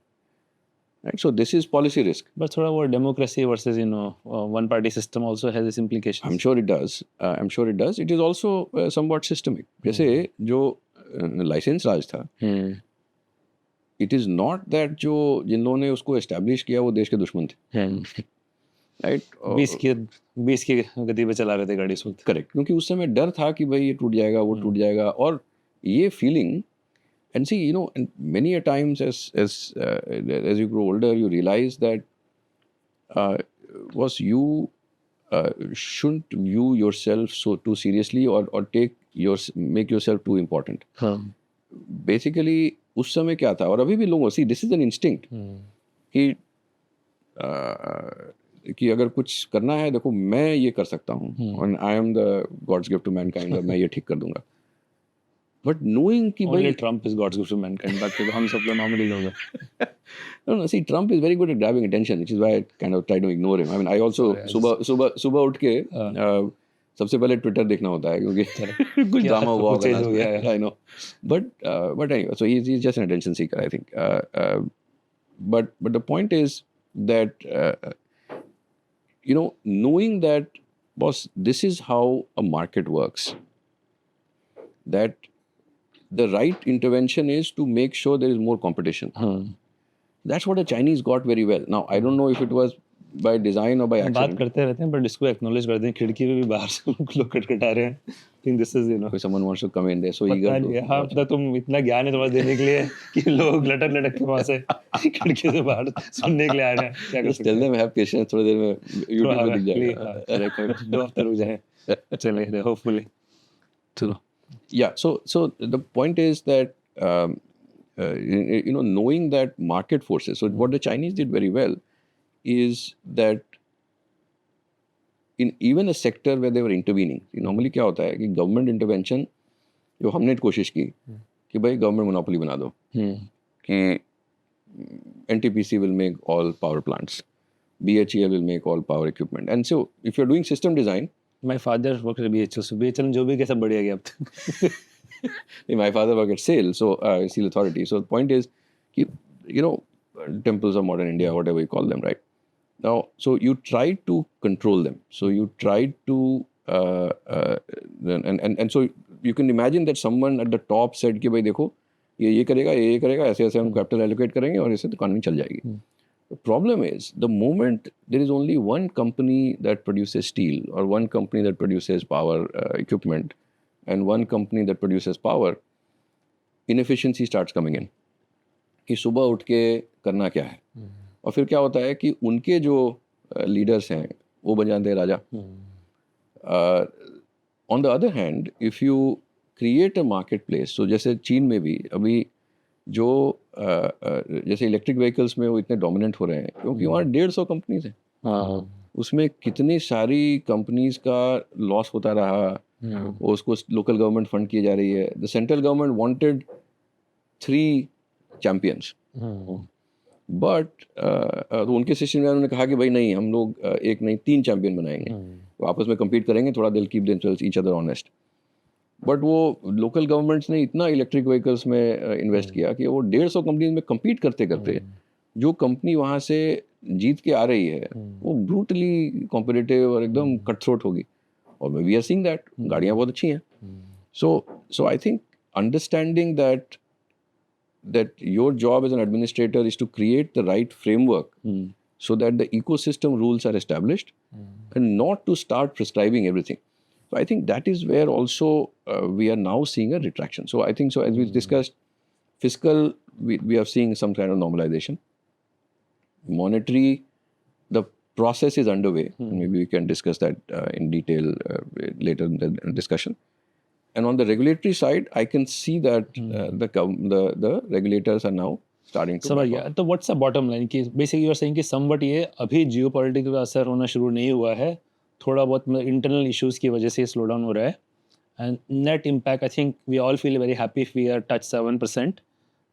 Right. So this is policy risk. But थोड़ा वो democracy versus one party system also has this implications. I am sure it does. It is also somewhat systemic. जैसे जो लाइसेंस राज था, इट इज़ नॉट दैट जो जिन लोगों ने उसको establish किया वो देश के दुश्मन थे. राइट. 20 की गति पे चला रहे थे गाड़ी उस वक्त. करेक्ट. क्योंकि उस समय डर था कि भाई ये टूट जाएगा, वो टूट जाएगा. और ये feeling, and see you know, and many a times as you grow older you realize that was you shouldn't view yourself so too seriously or make yourself too important. Basically उस समय क्या था, और अभी भी लोगों, see this is an instinct कि अगर कुछ करना है, देखो मैं ये कर सकता हूँ, और I am the God's gift to mankind, और मैं ये ठीक कर दूंगा. बट नोइंग कि भाई Trump is God's gift to mankind, बाकी तो हम सब लोग नॉर्मली लोग हैं. No, see, Trump is very good at grabbing attention, which is why I kind of try to ignore him. I mean, I also सुबह उठ के सबसे पहले ट्विटर देखना होता है, क्योंकि कुछ ड्रामा हुआ होगा. I know, but anyway, so he's just an attention seeker, I think. But the point is that you know, knowing that boss, this is how a market works. That the right intervention is to make sure there is more competition. That's what the Chinese got very well. Now, I don't know if it was by design or by बात accident. करते रहते हैं, but इसको acknowledge करते हैं, खिड़की पे भी बाहर से लोग खटखटा रहे हैं. I think this is, If someone wants to come in, they're so पता eager नहीं है. to हाँ, watch. पता तुम इतना ज्ञान है तुम्हारे देने के लिए कि लोग लटक के वहाँ से खिड़की से बाहर सुनने के लिए आ रहे हैं. क्या कर Just सकते tell हैं? them have patience. थोड़ी देर में YouTube पे दिख Please, जाएगा. record 2 हफ्ते रुक जाए. चले गए, hopefully. चलो. Yeah. So the point is that knowing that market forces. So what the Chinese did very well is that in even a sector where they were intervening. Normally क्या होता है कि government intervention जो हमने कोशिश की कि भाई government monopoly बना दो कि NTPC will make all power plants, BHEL will make all power equipment, and so if you're doing system design. My father worked at BHL, so BHL जो भी कैसा बढ़िया गया अब तक. My father worked at SAIL, so Steel Authority. So the point is, temples of modern India, whatever you call them, right? Now, so you try to control them. So you try to, and so you can imagine that someone at the top said कि भाई देखो ये करेगा ऐसे ऐसे हम capital allocate करेंगे और इससे economy चल जाएगी. The problem is, the moment there is only one company that produces steel or one company that produces power equipment and one company that produces power, inefficiency starts coming in. कि सुबह उठ के करना क्या है और फिर क्या होता है कि उनके जो लीडर्स हैं वो बन जाते हैं राजा. On the other hand, if you create a marketplace, so जैसे चीन में भी अभी जो जैसे इलेक्ट्रिक व्हीकल्स में वो इतने डोमिनेंट हो रहे हैं क्योंकि वहाँ 150 कंपनीज हैं. उसमें कितनी सारी कंपनीज का लॉस होता रहा, उसको लोकल गवर्नमेंट फंड की जा रही है. The central government wanted 3 champions, but तो उनके सिस्टम में उन्होंने कहा कि भाई नहीं, हम लोग एक नहीं 3 चैंपियन बनाएंगे, तो आपस में कम्पीट करेंगे, थोड़ा दिल keep themselves each other honest. But वो लोकल गवर्नमेंट्स ने इतना इलेक्ट्रिक व्हीकल्स में इन्वेस्ट किया कि वो 150 कंपनीज में कम्पीट करते करते जो कंपनी वहाँ से जीत के आ रही है वो ब्रूटली कॉम्पिटिटिव और एकदम कट थ्रोट होगी. और वी आर सीइंग दैट गाड़ियाँ बहुत अच्छी हैं. So I think understanding that your job as an administrator is to create the right framework so that the ecosystem rules are established and not to start prescribing everything. So I think that is where also we are now seeing a retraction. So I think so as we discussed, fiscal, we are seeing some kind of normalization. Monetary, the process is underway. Maybe we can discuss that in detail later in the discussion. And on the regulatory side, I can see that the regulators are now starting to. समझ गया. तो what's the bottom line कि basically you are saying कि somewhat ये अभी geopolitical का असर होना शुरू नहीं हुआ है, थोड़ा बहुत internal issues की वजह से स्लो डाउन हो रहा है. And net impact, I think we all feel very happy if we are touch 7%,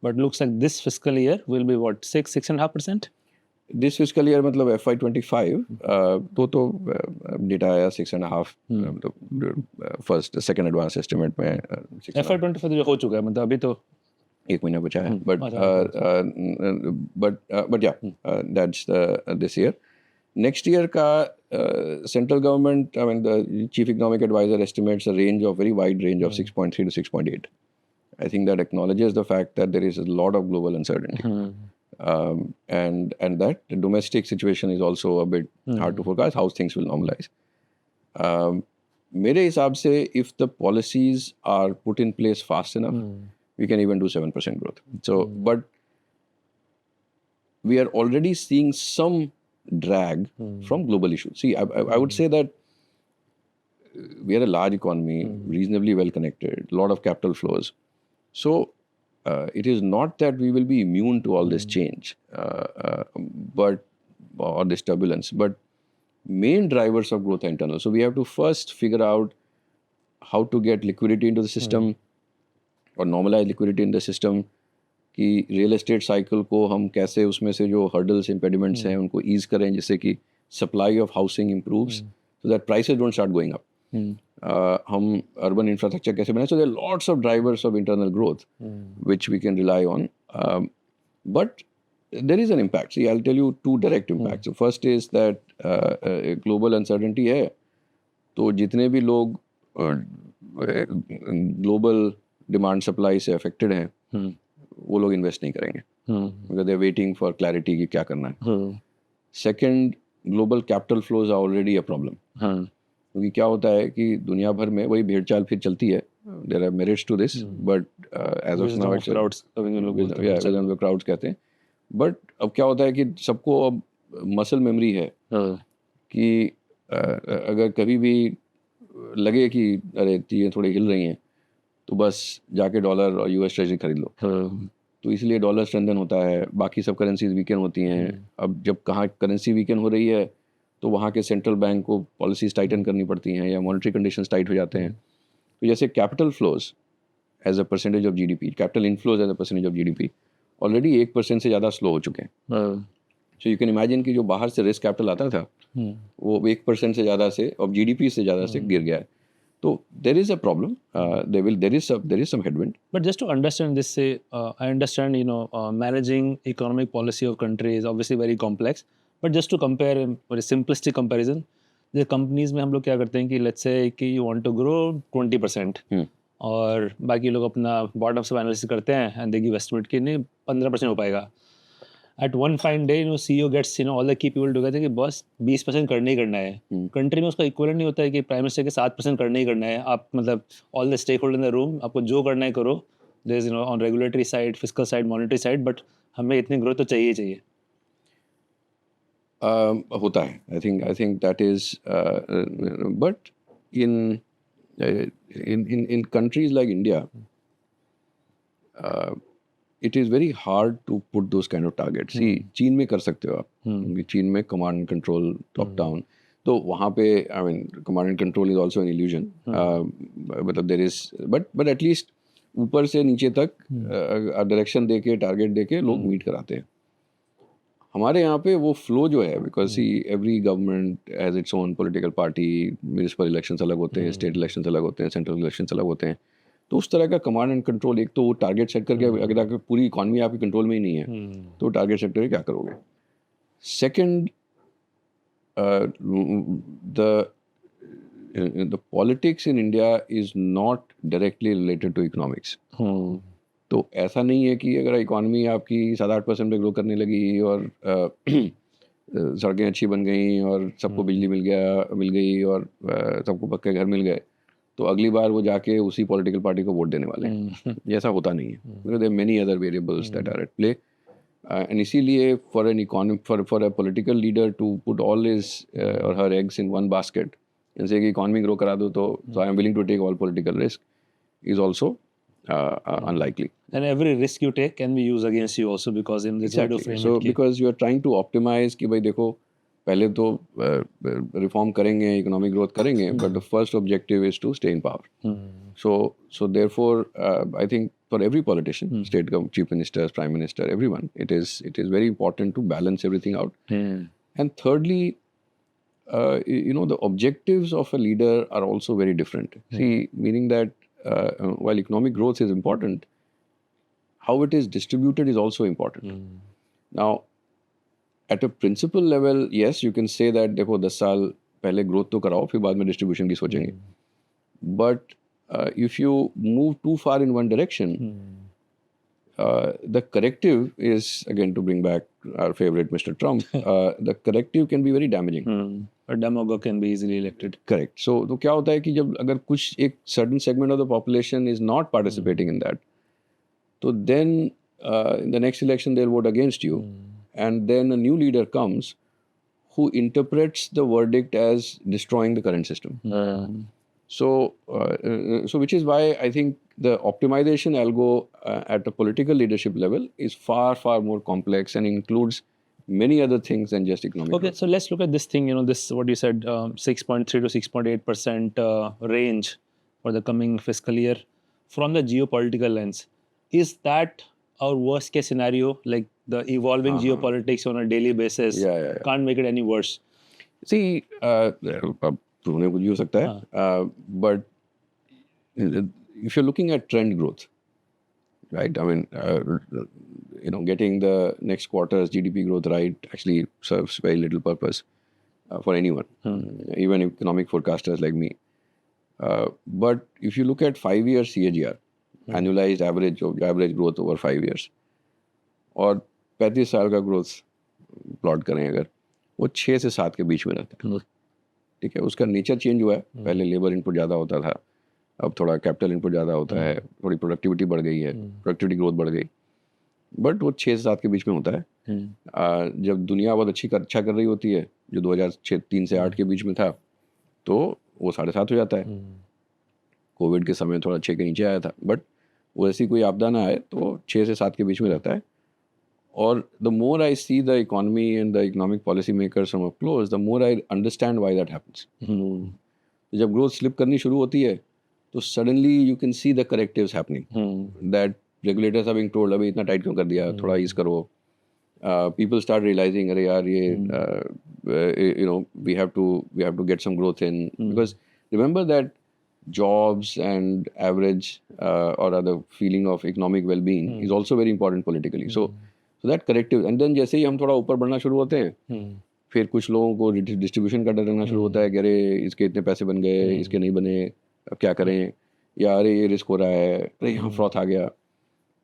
but looks like this fiscal year will be what 6.5%. This fiscal year मतलब FY25 तो data आया 6.5 first second advance estimate में FY25 तो जो हो चुका है, मतलब अभी तो 1 महीना बचा है. बट या that's this year. Next year का central government, I mean the chief economic adviser estimates a range of very wide range of 6.3 to 6.8. I think that acknowledges the fact that there is a lot of global uncertainty. And that the domestic situation is also a bit hard to forecast how things will normalize. मेरे हिसाब से if the policies are put in place fast enough, we can even do 7% growth. So, but we are already seeing some drag from global issues. See, I would say that we are a large economy, reasonably well connected, a lot of capital flows. So, it is not that we will be immune to all this change, or this turbulence, but main drivers of growth are internal. So we have to first figure out how to get liquidity into the system or normalize liquidity in the system. कि real estate cycle को हम कैसे उसमें से जो hurdles impediments हैं उनको ease करें जिससे कि supply of housing improves so that prices don't start going up. हम urban infrastructure कैसे बनाएं? So there are lots of drivers of internal growth which we can rely on. But there is an impact. See, I'll tell you 2 direct impacts. So first is that global uncertainty है तो जितने भी लोग global demand supply से affected हैं वो लोग invest नहीं करेंगे because they are waiting for clarity कि क्या करना है. Second, global capital flows are already a problem. क्योंकि क्या होता है कि दुनिया भर में वही भेड़ चाल फिर चलती है. There are merits to this but as of now wisdom of crowds कहते हैं. बट अब क्या होता है कि सबको अब मसल मेमोरी है कि अगर कभी भी लगे कि अरे चीज़ें थोड़ी हिल रही हैं तो बस जाके डॉलर और यूएस ट्रेजरी खरीद लो. तो इसलिए डॉलर स्ट्रेंथन होता है, बाकी सब करेंसीज वीकेंड होती हैं. अब जब कहाँ करेंसी वीकेंड हो रही है तो वहाँ के सेंट्रल बैंक को पॉलिसीज टाइटन करनी पड़ती हैं या मॉनेटरी कंडीशंस टाइट हो जाते हैं. तो जैसे capital flows as a percentage of GDP, capital inflows as a percentage of GDP already 1% से ज़्यादा स्लो हो चुके हैं. सो यू कैन इमेजिन कि जो बाहर से रिस्क कैपिटल आता था वो 1% से ज़्यादा से और जीडीपी से ज़्यादा से गिर गया है. So there is a problem. There is some headwind. But just to understand this, I understand managing economic policy of country is obviously very complex. But just to compare, a simplistic comparison, the companies में हम लोग क्या करते हैं कि let's say कि you want to grow 20%, और बाकी लोग अपना bottom up analysis करते हैं and they give estimate कि नहीं 15% हो पाएगा. At one fine day, CEO gets all the key people together कि बस 20% करना ही करना है. कंट्री में उसका इक्वलेंट नहीं होता है कि प्राइम मिनिस्टर के 7% करना ही करना है. आप मतलब all the stakeholder in the room, आपको जो करना है करो. There is on regulatory side, fiscal side, monetary side, but हमें इतनी ग्रोथ तो चाहिए ही चाहिए. होता है. I think that is but in countries like India it is very hard to put those kind of targets. See, चीन में कर सकते हो आप, क्योंकि चीन में command and control top down, तो वहाँ पे I mean command and control is also an illusion. मतलब देयर इज बट एटलीस्ट ऊपर से नीचे तक डायरेक्शन देके टारगेट देके लोग मीट कराते हैं. हमारे यहाँ पे वो फ्लो जो है, because see every government has its own political party, municipal elections अलग होते हैं, स्टेट इलेक्शंस अलग होते हैं, सेंट्रल इलेक्शंस अलग होते हैं. तो उस तरह का कमांड एंड कंट्रोल, एक तो वो टारगेट सेट करके अगर आपकी पूरी इकॉनमी आपके कंट्रोल में ही नहीं है तो टारगेट सेट करके क्या करोगे. Second, the politics in India is not directly related to economics. तो ऐसा नहीं है कि अगर इकॉनमी आपकी 7-8% पे ग्रो करने लगी और सड़कें अच्छी बन गई और सबको बिजली मिल गई और सबको पक्के घर मिल गए तो अगली बार वो जाके उसी पॉलिटिकल पार्टी को वोट देने वाले हैं. ऐसा होता नहीं है. Because there many other variables that are at play. And इसीलिए for an economic for a political leader to put all his or her eggs in one basket जैसे कि इकॉनमी ग्रो करा दो तो I am willing to take all political risk is also unlikely. And every risk you take can be used against you also because in this exactly. So because you are trying to optimize कि भाई देखो पहले तो reform करेंगे, economic growth करेंगे, but the first objective is to stay in power. So therefore I think for every politician, state chief minister, prime minister, everyone, it is very important to balance everything out. And thirdly, the objectives of a leader are also very different. See, meaning that while economic growth is important, how it is distributed is also important. Now, at a principal level, yes, you can say that देखो 10 साल पहले growth तो कराओ फिर बाद में distribution की सोचेंगे. But if you move too far in one direction, the corrective is, again, to bring back our favorite Mr. Trump, the corrective can be very damaging. A demagogue can be easily elected. Correct. So तो क्या होता है कि जब अगर कुछ एक certain segment of the population is not participating in that, तो then in the next election they'll vote against you. And then a new leader comes who interprets the verdict as destroying the current system. So which is why I think the optimization algo at a political leadership level is far, far more complex and includes many other things than just economic Okay, growth. so let's look at this thing, this, what you said, 6.3 to 6.8% range for the coming fiscal year. From the geopolitical lens, is that our worst case scenario, like the evolving geopolitics on a daily basis can't make it any worse? See, होने कुछ भी हो सकता है, but if you're looking at trend growth, right, I mean, getting the next quarter's GDP growth right actually serves very little purpose. for anyone, even economic forecasters like me. But if you look at 5-year CAGR, annualized average growth over 5 years, और 35 साल का growth plot करें अगर, वो 6 से 7 के बीच में रहता है. ठीक है, उसका नेचर चेंज हुआ है. पहले लेबर इनपुट ज़्यादा होता था, अब थोड़ा कैपिटल इनपुट ज़्यादा होता है, थोड़ी प्रोडक्टिविटी बढ़ गई है, प्रोडक्टिविटी ग्रोथ बढ़ गई, बट वो 6 से 7 के बीच में होता है. जब दुनिया बहुत अच्छा कर रही होती है, जो 2003 से 8 के बीच में था, तो वो 7.5 हो जाता है. कोविड के समय थोड़ा 6 के नीचे आया था, बट वो ऐसी कोई आपदा ना आए तो 6 से 7 के बीच में रहता है. और the more I see the economy and the economic policy makers from up close, the more I understand why that happens. जब ग्रोथ स्लिप करनी शुरू होती है तो suddenly you can see the correctives happening, that regulators are being told अभी इतना tight क्यों कर दिया, थोड़ा ईज करो. People start realizing, अरे यार ये you know we have to get some growth in, because remember that jobs and average or other feeling of economic well-being is also very important politically. So that corrective, and then जैसे ही हम थोड़ा ऊपर बढ़ना शुरू होते हैं, फिर कुछ लोगों को डिस्ट्रीब्यूशन का डर लगना शुरू होता है कि अरे इसके इतने पैसे बन गए, इसके नहीं बने, अब क्या करें, या अरे ये रिस्क हो रहा है, अरे यहाँ फ्रॉथ आ गया.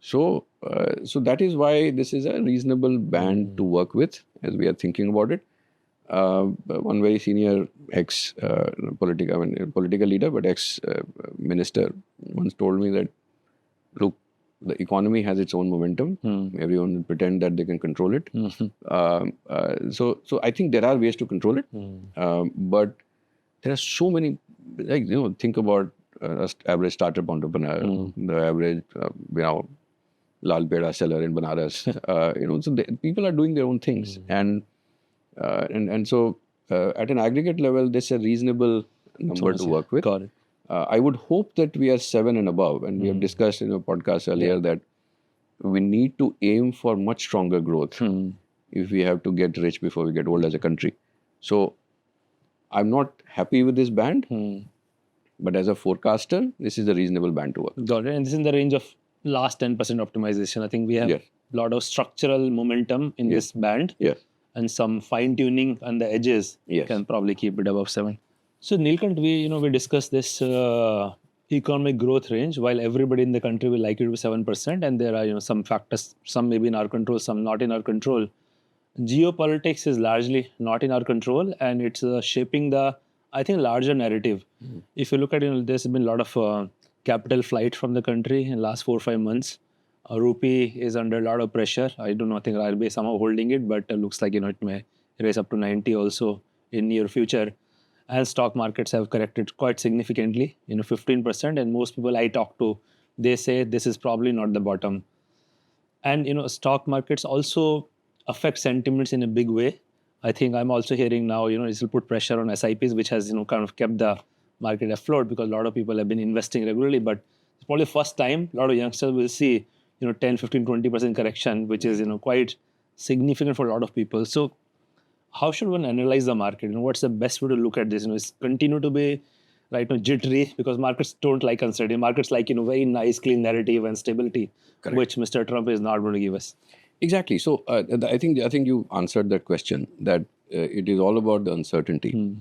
So that is why this is a reasonable band to work with as we are thinking about it. One very senior political leader, but ex-minister once told me that, look, the economy has its own momentum. Everyone will pretend that they can control it. So I think there are ways to control it. But there are so many, like, you know, think about average startup entrepreneur, the average, you know, Lal Peda seller in Banaras. You know, so people are doing their own things, and so at an aggregate level, this is a reasonable number to work with. Got it. I would hope that we are 7 and above, and we have discussed in a podcast earlier that we need to aim for much stronger growth if we have to get rich before we get old as a country. So I'm not happy with this band, but as a forecaster, this is a reasonable band to work. Got it. And this is in the range of last 10% optimization. I think we have a lot of structural momentum in this band, and some fine tuning on the edges can probably keep it above 7. So Neelkant, we discussed this economic growth range. While everybody in the country will like it to be 7%, and there are some factors, some maybe in our control, some not in our control. Geopolitics is largely not in our control, and it's shaping the, I think, larger narrative. If you look at there's been a lot of capital flight from the country in the last 4 or 5 months. Rupee is under a lot of pressure. I do not think RBI is somehow holding it, but looks like it may raise up to 90 also in near future. And stock markets have corrected quite significantly, 15%. And most people I talk to, they say this is probably not the bottom. And stock markets also affect sentiments in a big way. I think I'm also hearing now, this will put pressure on SIPs, which has kind of kept the market afloat, because a lot of people have been investing regularly, but it's probably the first time a lot of youngsters will see 10, 15, 20% correction, which is quite significant for a lot of people. So how should one analyze the market? What's the best way to look at this? Is continue to be jittery, because markets don't like uncertainty. Markets like very nice clean narrative and stability. Correct. Which Mr. Trump is not going to give us. Exactly. So I think you answered that question, that it is all about the uncertainty.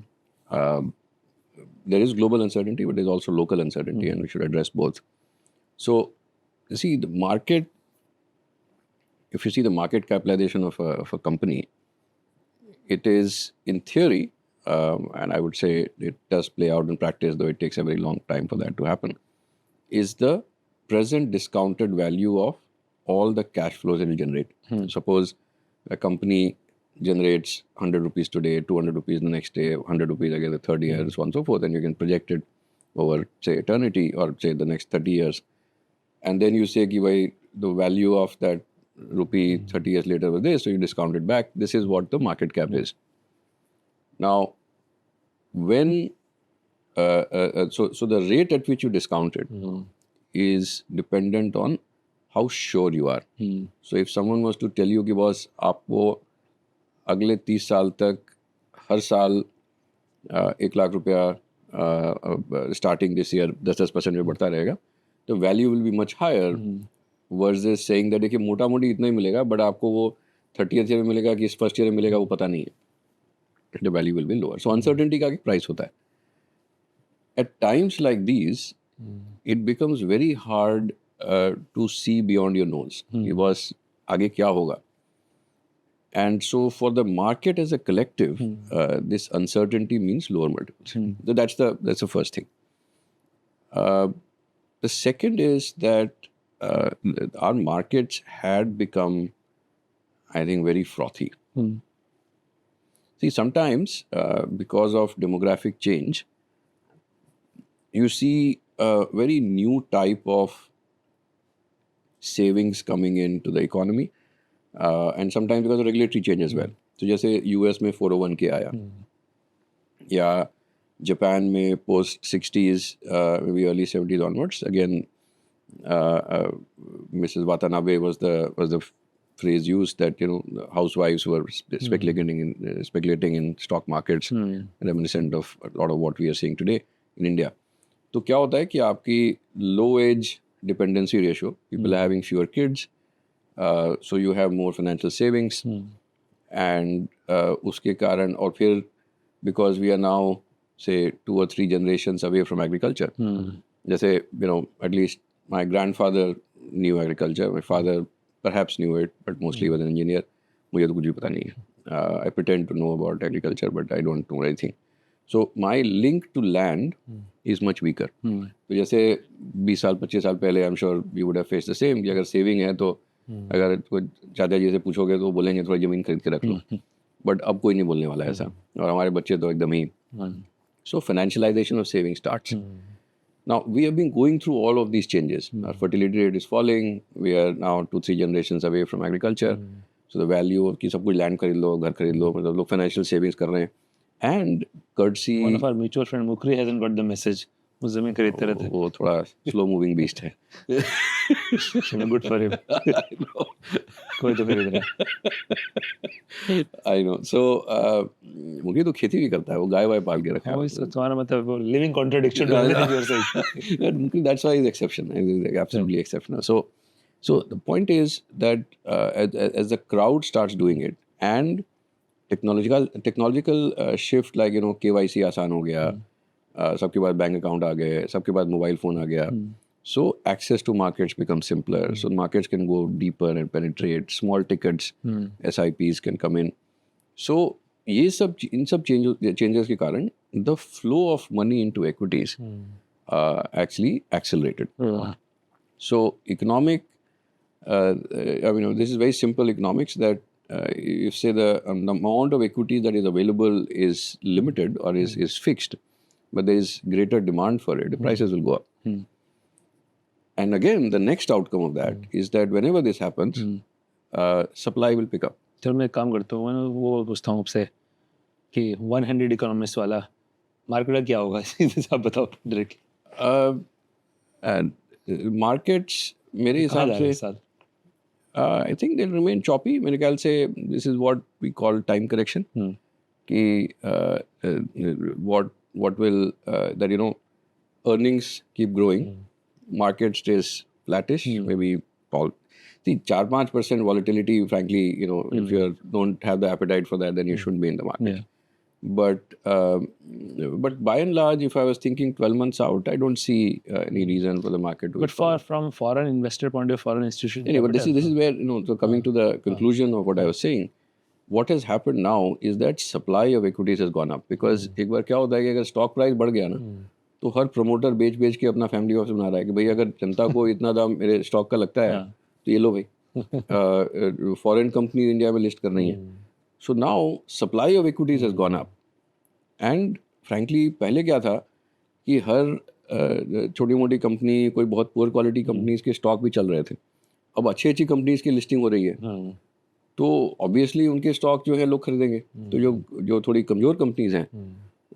There is global uncertainty, but there is also local uncertainty, and we should address both. So, you see, the market, if you see the market capitalization of a company, it is, in theory, and I would say it does play out in practice, though it takes a very long time for that to happen, is the present discounted value of all the cash flows it will generate. Suppose a company generates 100 rupees today, 200 rupees the next day, 100 rupees again the third year, so on and so forth, and you can project it over, say, eternity, or say the next 30 years. And then you say, the value of that rupee 30 years later was this, so you discount it back. This is what the market cap is. Now, when, so the rate at which you discount it is dependent on how sure you are. So if someone was to tell you कि boss आपको अगले 30 साल तक हर साल 1 लाख रुपया starting this year 10% में बढ़ता रहेगा, तो value will be much higher versus saying that देखिए मोटा मोटी इतना ही मिलेगा, बट आपको वो 30th ईयर में मिलेगा कि इस फर्स्ट ईयर में मिलेगा वो पता नहीं है. the value will be lower. So uncertainty का एक price होता है. At times like these, it becomes very hard to see beyond your nose. कि बस आगे क्या होगा. And so for the market as a collective, this uncertainty means lower multiples. So that's the first thing. The second is that our markets had become, I think, very frothy. See, sometimes because of demographic change, you see a very new type of savings coming into the economy, and sometimes because of regulatory change as well. So जैसे US में 401k आया, या Japan में post 60s, maybe early 70s onwards, again, Mrs. Watanabe was the phrase used that the housewives were speculating in stock markets, reminiscent of a lot of what we are seeing today in India. तो क्या होता है कि आपकी low age dependency ratio, people are having fewer kids, so you have more financial savings, and उसके कारण, और फिर because we are now say 2 or 3 generations away from agriculture. जैसे at least my grandfather knew agriculture, my father perhaps knew it, but mostly was an engineer. मुझे तो कुछ भी पता नहीं है. I pretend to know about agriculture, but I don't know anything. So my link to land is much weaker. तो जैसे 20 साल 25 साल पहले I'm sure we would have faced the same, कि अगर saving है तो अगर कोई चाचा जी से पूछोगे तो बोलेंगे थोड़ी ज़मीन खरीद के रख लो. बट अब कोई नहीं बोलने वाला है ऐसा, और हमारे बच्चे तो एकदम ही. So financialization of saving starts. Now we have been going through all of these changes. Our fertility rate is falling. We are now 2-3 generations away from agriculture. So the value of कि सब कुछ land खरीद लो, घर खरीद लो, मतलब लोग financial savings कर रहे हैं. And courtesy, one of our mutual friend Mukri hasn't got the message. वो जमीन खरीदते रहते हैं. वो थोड़ा slow moving beast है. Good for him. कोई तो खरीद रहा है. I know. So मुझे तो खेती भी करता है, वो गाय वाय पाल के रखा है. तुम्हारा मतलब वो living contradiction to everything you're saying. That's why he's exceptional. He's absolutely exceptional. So the point is that as the crowd starts doing it, and technological shift, like KYC आसान हो गया, सबके पास बैंक अकाउंट आ गए, सबके पास mobile phone आ गया. So access to markets becomes simpler. So markets can go deeper and penetrate. Small tickets, SIPs can come in. So इन सब changes के कारण the flow of money into equities actually accelerated. So economic, this is very simple economics, that if say the amount of equity that is available is limited or is fixed, but there is greater demand for it, the prices will go up. And again, the next outcome of that is that whenever this happens, supply will pick up. चलो मैं एक काम करता हूँ, मैं वो पूछता हूँ आपसे कि 100 इकोनॉमिस्ट वाला मार्केट का क्या होगा, सीधे से आप बताओ डायरेक्टली. मार्केट्स मेरे हिसाब से I think they'll remain choppy. मेरे ख्याल से this is what we call time correction. कि what will that earnings keep growing, market stays flattish, maybe 4-5% volatility, frankly, if you don't have the appetite for that, then you shouldn't be in the market. But by and large, if I was thinking 12 months out, I don't see any reason for the market to. But from foreign investor point of view, foreign institution. Anyway, but this is where so coming to the conclusion of what I was saying, what has happened now is that supply of equities has gone up, because एक बार क्या होता है कि अगर stock price बढ़ गया ना, तो हर प्रमोटर बेच के अपना फैमिली ऑफिस बना रहा है कि भाई अगर जनता को इतना दाम मेरे स्टॉक का लगता है तो ये लो भाई. फॉरेन कंपनी इंडिया में लिस्ट कर रही है. So now supply of equities has gone up, and frankly पहले क्या था कि हर छोटी मोटी कंपनी, कोई बहुत पुअर क्वालिटी कंपनीज के स्टॉक भी चल रहे थे. अब अच्छी कंपनीज की लिस्टिंग हो रही है, तो ऑब्वियसली उनके स्टॉक जो है लोग खरीदेंगे. तो जो थोड़ी कमज़ोर कंपनीज हैं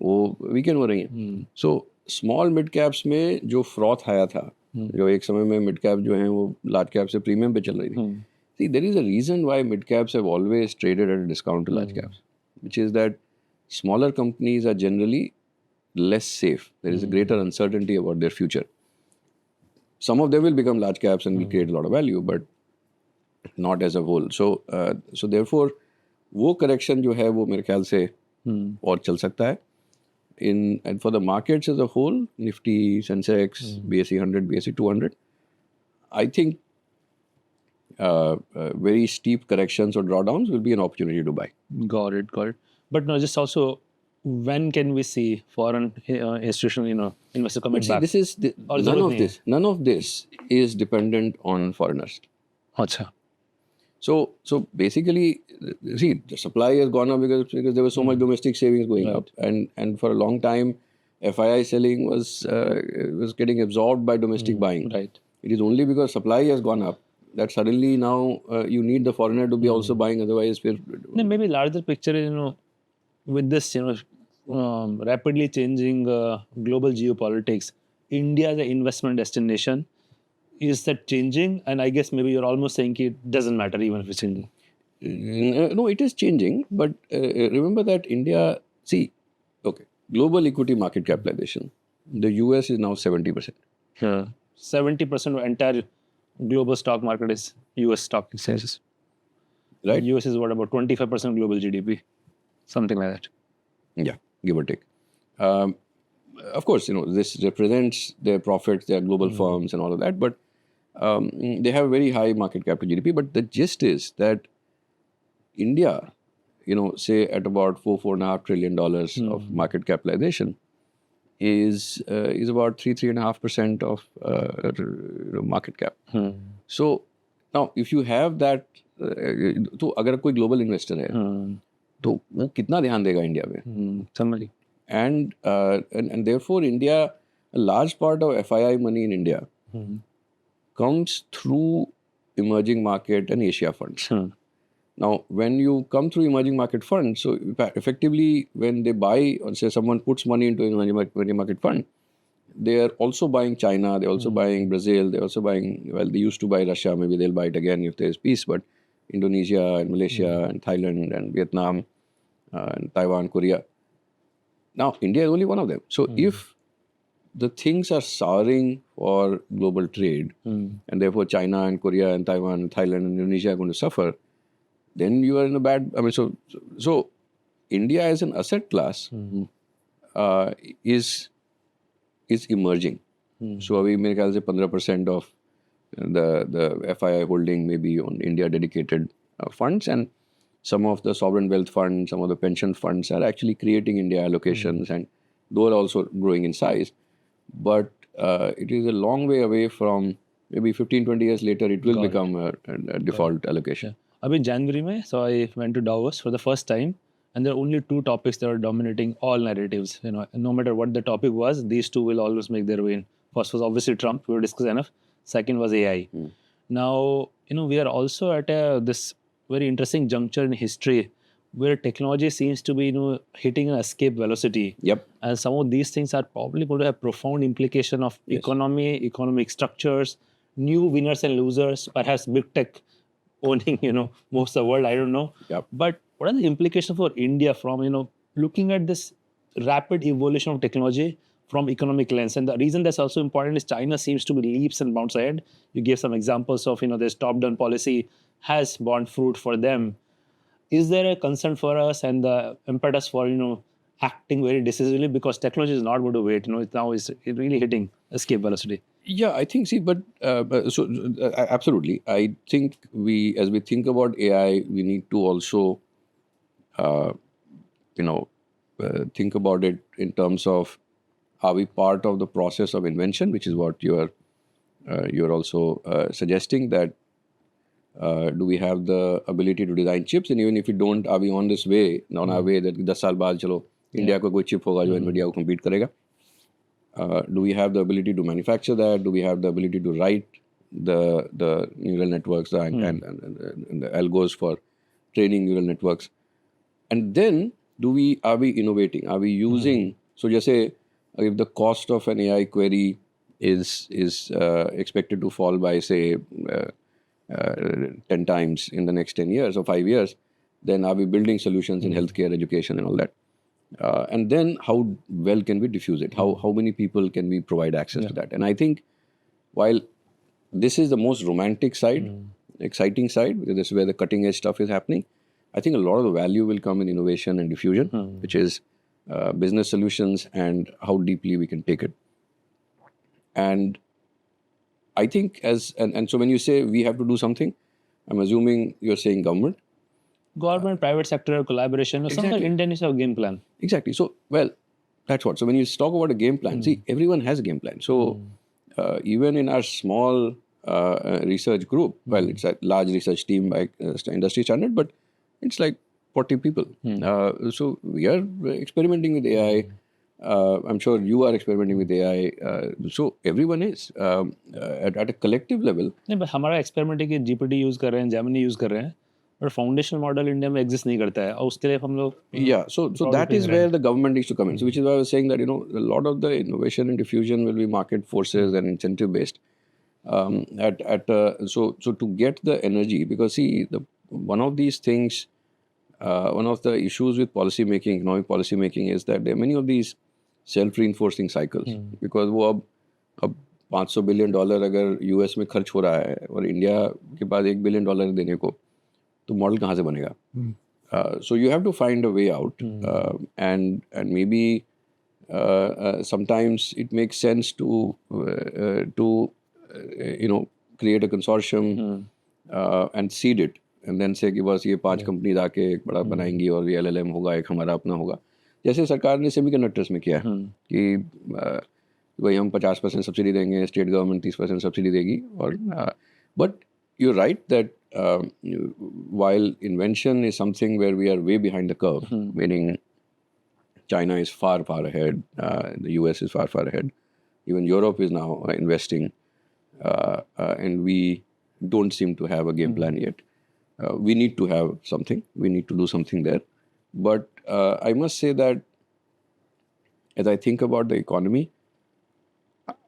वो वीकेंड हो रही हैं. सो स्मॉल मिड कैप्स में जो फ्रॉथ आया था, जो एक समय में मिड कैप जो है वो लार्ज कैप से प्रीमियम पे चल रही थी. See, there is a reason why mid caps have always traded at a discount to large caps, which is that smaller companies are generally less safe. There is a greater uncertainty about their future. Some of them will become large caps and will create a lot of value, but not as a whole. So therefore, वो correction जो है वो मेरे ख्याल से और चल सकता है. And for the markets as a whole, Nifty, Sensex, BSE 100, BSE 200, I think very steep corrections or drawdowns will be an opportunity to buy. Got it. But no, just also, when can we see foreign institutional, investor coming But see, back? this is Or none of this is dependent on foreigners. Acha. So basically, see, the supply has gone up because there was so much domestic savings going up, and for a long time, FII selling was getting absorbed by domestic buying. Right. It is only because supply has gone up that suddenly now you need the foreigner to be also buying. Otherwise, Maybe larger picture is, with this, rapidly changing global geopolitics, India as an investment destination, is that changing? And I guess maybe you're almost saying it doesn't matter even if it's changing. No, it is changing. But remember that India, global equity market capitalization, the US is now 70%. 70% of entire global stock market is US stock exchanges. Right? US is what, about 25% global GDP? Something like that. Yeah, give or take. Of course, this represents their profits, their global firms and all of that, but they have a very high market cap to GDP. But the gist is that India, say at about $4.5 trillion of market capitalization, is about 3.5% of market cap. So now, if you have that, तो अगर कोई global investor है, तो वो कितना ध्यान देगा India में? समझी. And therefore, India, a large part of FII money in India comes through emerging market and Asia funds. Now, when you come through emerging market funds, so effectively, when they buy, or say someone puts money into an emerging market fund, they are also buying China, they're also buying Brazil, they're also buying, well, they used to buy Russia, maybe they'll buy it again if there's peace, but Indonesia and Malaysia and Thailand and Vietnam and Taiwan, Korea. Now, India is only one of them. So if the things are souring for global trade, and therefore China and Korea and Taiwan and Thailand and Indonesia are going to suffer, then you are in a bad, so India as an asset class is emerging. So अभी मेरे ख्याल से 15% of the FII holding may be on India dedicated funds, and some of the sovereign wealth funds, some of the pension funds are actually creating India allocations, and those are also growing in size. But it is a long way away from, maybe 15-20 years later, it will become a default allocation. Abhi January mein, so I went to Davos for the first time, and there are only two topics that are dominating all narratives. No matter what the topic was, these two will always make their way in. First was obviously Trump, we were discussing enough. Second was AI. Now, we are also at this very interesting juncture in history where technology seems to be, hitting an escape velocity. Yep. And some of these things are probably going to have profound implication of economy, economic structures, new winners and losers, perhaps big tech owning, most of the world, I don't know. Yep. But what are the implications for India from, looking at this rapid evolution of technology from economic lens? And the reason that's also important is China seems to be leaps and bounds ahead. You gave some examples of, this top-down policy has borne fruit for them. Is there a concern for us and the impetus for, acting very decisively, because technology is not going to wait, it's really hitting escape velocity? Yeah, I think, absolutely. I think as we think about AI, we need to also, think about it in terms of, are we part of the process of invention, which is what you're also suggesting, that do we have the ability to design chips, and even if we don't, are we on this way, on our way that 10 साल बाद चलो India को कोई chip होगा जो Nvidia को compete करेगा? Do we have the ability to manufacture that? Do we have the ability to write the neural networks and the algos for training neural networks? And then are we innovating? Are we using? So just say if the cost of an AI query is expected to fall by, say, 10 times in the next 10 years or 5 years, then are we building solutions in healthcare, education, and all that? And then how well can we diffuse it? How many people can we provide access to that? And I think while this is the most romantic side, exciting side, because this is where the cutting edge stuff is happening, I think a lot of the value will come in innovation and diffusion, which is business solutions and how deeply we can take it. And I think and so when you say we have to do something, I'm assuming you're saying government. Government, private sector collaboration, or something. Exactly. Indian is a game plan. Exactly. So, well, that's what. So when you talk about a game plan, see, everyone has a game plan. So even in our small research group, well, it's a large research team by industry standard, but it's like 40 people. So we are experimenting with AI. I'm sure you are experimenting with AI. So everyone is at a collective level. नहीं, but हमारा experiment है कि GPT use कर रहे हैं, Gemini use कर रहे हैं, और फाउंडेशनल मॉडल इंडिया में एग्जिस्ट नहीं करता है, और उसके लिए हम लोग Yeah, so that is where the government needs to come in. So which is why I was saying that a lot of the innovation and diffusion will be market forces and incentive based. So to get the energy, because see, one of these things, one of the issues with policy making, economic policy making, is that there are many of these self-reinforcing cycles. Because वो अब $500 billion अगर US में खर्च हो रहा है और India के पास $1 billion देने को, तो मॉडल कहाँ से बनेगा? So you have to find a way out, and maybe sometimes it makes sense to create a consortium and seed it, and then say कि बस ये 5 कंपनीज आके एक बड़ा बनाएंगी और ये LLM होगा, एक हमारा अपना होगा, जैसे सरकार ने सेमीकंडक्टर्स में किया है कि भाई हम 50% सब्सिडी देंगे, स्टेट गवर्नमेंट 30% सब्सिडी देगी, और but you're right that while invention is something where we are way behind the curve, meaning China is far, far ahead, the US is far, far ahead, even Europe is now investing, and we don't seem to have a game plan yet. We need to have something, we need to do something there. But I must say that as I think about the economy,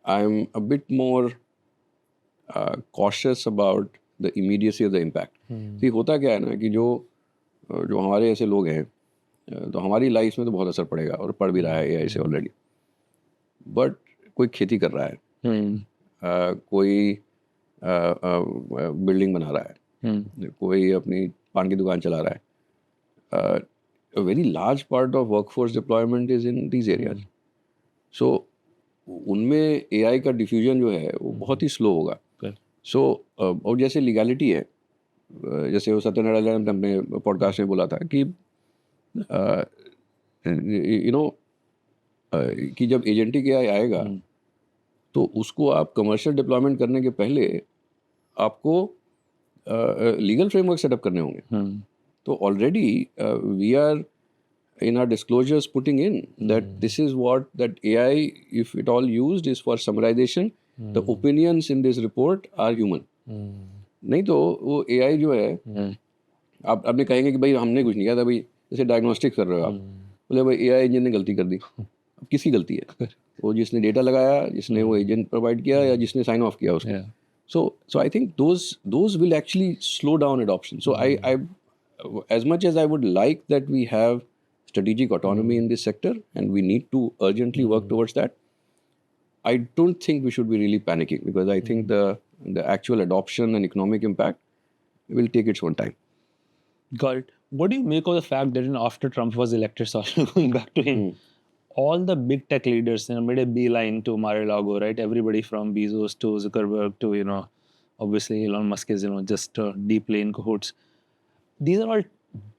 I'm a bit more cautious about the immediacy of the impact. See, होता क्या है ना कि जो हमारे ऐसे लोग हैं, तो हमारी लाइफ में तो बहुत असर पड़ेगा और पड़ भी रहा है AI से ऑलरेडी. बट कोई खेती कर रहा है, कोई बिल्डिंग बना रहा है, कोई अपनी पान की दुकान चला रहा है. A very large part of workforce deployment is in these areas. So उनमें AI का डिफ्यूजन जो है वो बहुत ही स्लो होगा. सो और जैसे लीगैलिटी है, जैसे वो सत्यनारायण ने अपने पॉडकास्ट में बोला था कि कि जब एजेंटिक AI आएगा तो उसको आप कमर्शियल डिप्लॉयमेंट करने के पहले आपको लीगल फ्रेमवर्क सेटअप करने होंगे. तो already we are in our disclosures putting in that this is what that AI, if it all used, is for summarization. The opinions in this report are human. नहीं तो वो AI जो है, आपने कहेंगे कि भाई हमने कुछ नहीं किया था, भाई जैसे डायग्नोस्टिक कर रहे हो आप, बोले भाई AI इंजन ने गलती कर दी. अब किसकी गलती है? वो जिसने डेटा लगाया, जिसने वो एजेंट प्रोवाइड किया, या जिसने साइन ऑफ किया उसको. So I think those will actually slow down adoption. So I as much as I would like that we have strategic autonomy in this sector, and we need to urgently work towards that, I don't think we should be really panicking, because I think the actual adoption and economic impact will take its own time. Got it. What do you make of the fact that after Trump was elected, so going back to him, all the big tech leaders made a beeline to Mar-a-Lago, right? Everybody from Bezos to Zuckerberg to obviously Elon Musk is just deeply in cahoots. These are all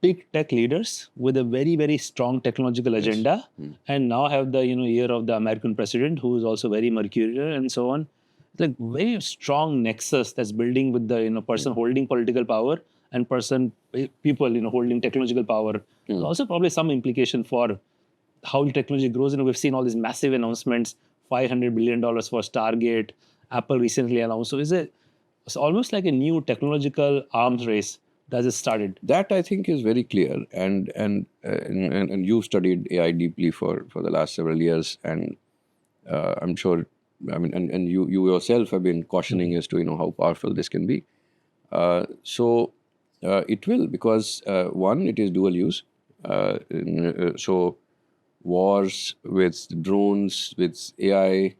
big tech leaders with a very, very strong technological agenda, and now have the ear of the American president, who is also very mercurial and so on. It's like very strong nexus that's building with the person holding political power and people holding technological power. There's also probably some implication for how technology grows. We've seen all these massive announcements, $500 billion for Stargate. Apple recently announced. So it's almost like a new technological arms race that has started. That I think is very clear, and you studied AI deeply for the last several years, and I'm sure, I mean, and you yourself have been cautioning as to how powerful this can be. So it will, because one, it is dual use. So wars with drones, with AI,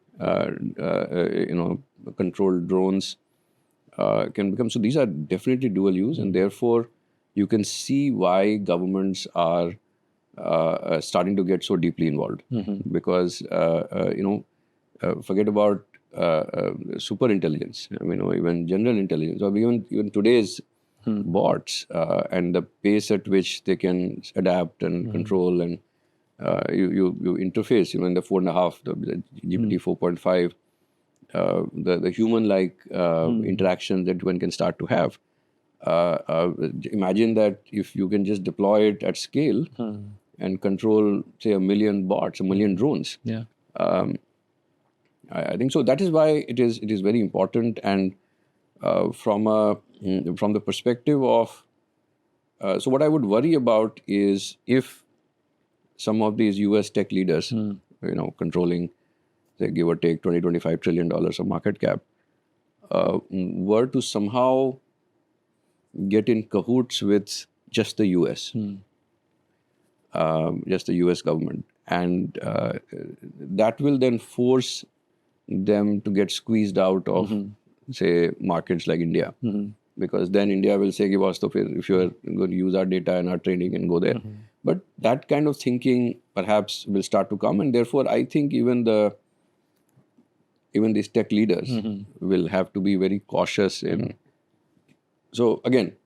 controlled drones can become. So these are definitely dual use, and therefore you can see why governments are starting to get so deeply involved. Because, forget about super intelligence, even general intelligence, or even today's bots, and the pace at which they can adapt and control, and you interface, in the 4.5, the GPT 4.5, the human-like interaction that one can start to have. Imagine that if you can just deploy it at scale and control, say, 1 million bots, 1 million drones. Yeah. I think so. That is why it is very important. And from the perspective of, so what I would worry about is if some of these US tech leaders, controlling, say, give or take $20-25 trillion of market cap, were to somehow get in cahoots with just the US, just the US government. And that will then force them to get squeezed out of, say, markets like India. Because then India will say, if you're going to use our data and our training and go there. But that kind of thinking perhaps will start to come. And therefore, I think even these tech leaders will have to be very cautious in. So again,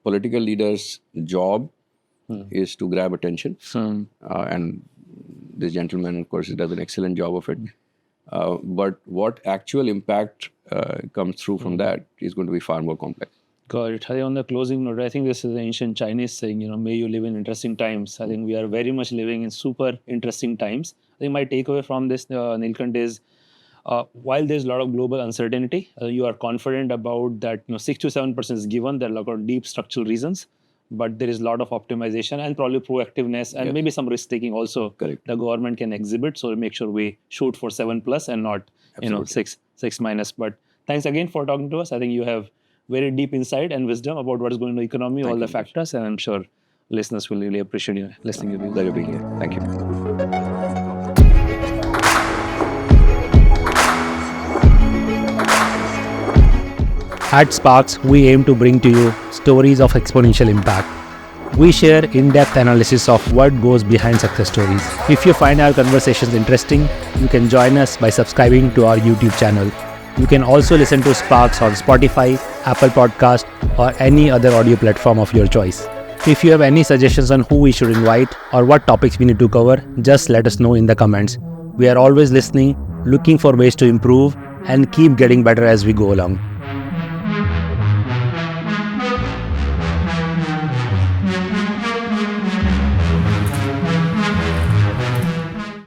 political leaders' job is to grab attention. And this gentleman, of course, does an excellent job of it. But what actual impact comes through from that is going to be far more complex. Got it. On the closing note, I think this is the ancient Chinese saying, may you live in interesting times. I think we are very much living in super interesting times. I think my takeaway from this, Nilkant, is while there's a lot of global uncertainty, you are confident about that 6 to 7% is given. There are a lot of deep structural reasons, but there is a lot of optimization and probably proactiveness and maybe some risk taking also. Correct. The government can exhibit. So make sure we shoot for 7+ and not 6-. But thanks again for talking to us. I think you have very deep insight and wisdom about what is going on in the economy, all the factors, and I'm sure listeners will really appreciate you listening to you. Pleasure being here. Thank you. At Sparks, we aim to bring to you stories of exponential impact. We share in-depth analysis of what goes behind success stories. If you find our conversations interesting, you can join us by subscribing to our YouTube channel. You can also listen to Sparks on Spotify, Apple Podcast, or any other audio platform of your choice. If you have any suggestions on who we should invite or what topics we need to cover, just let us know in the comments. We are always listening, looking for ways to improve, and keep getting better as we go along.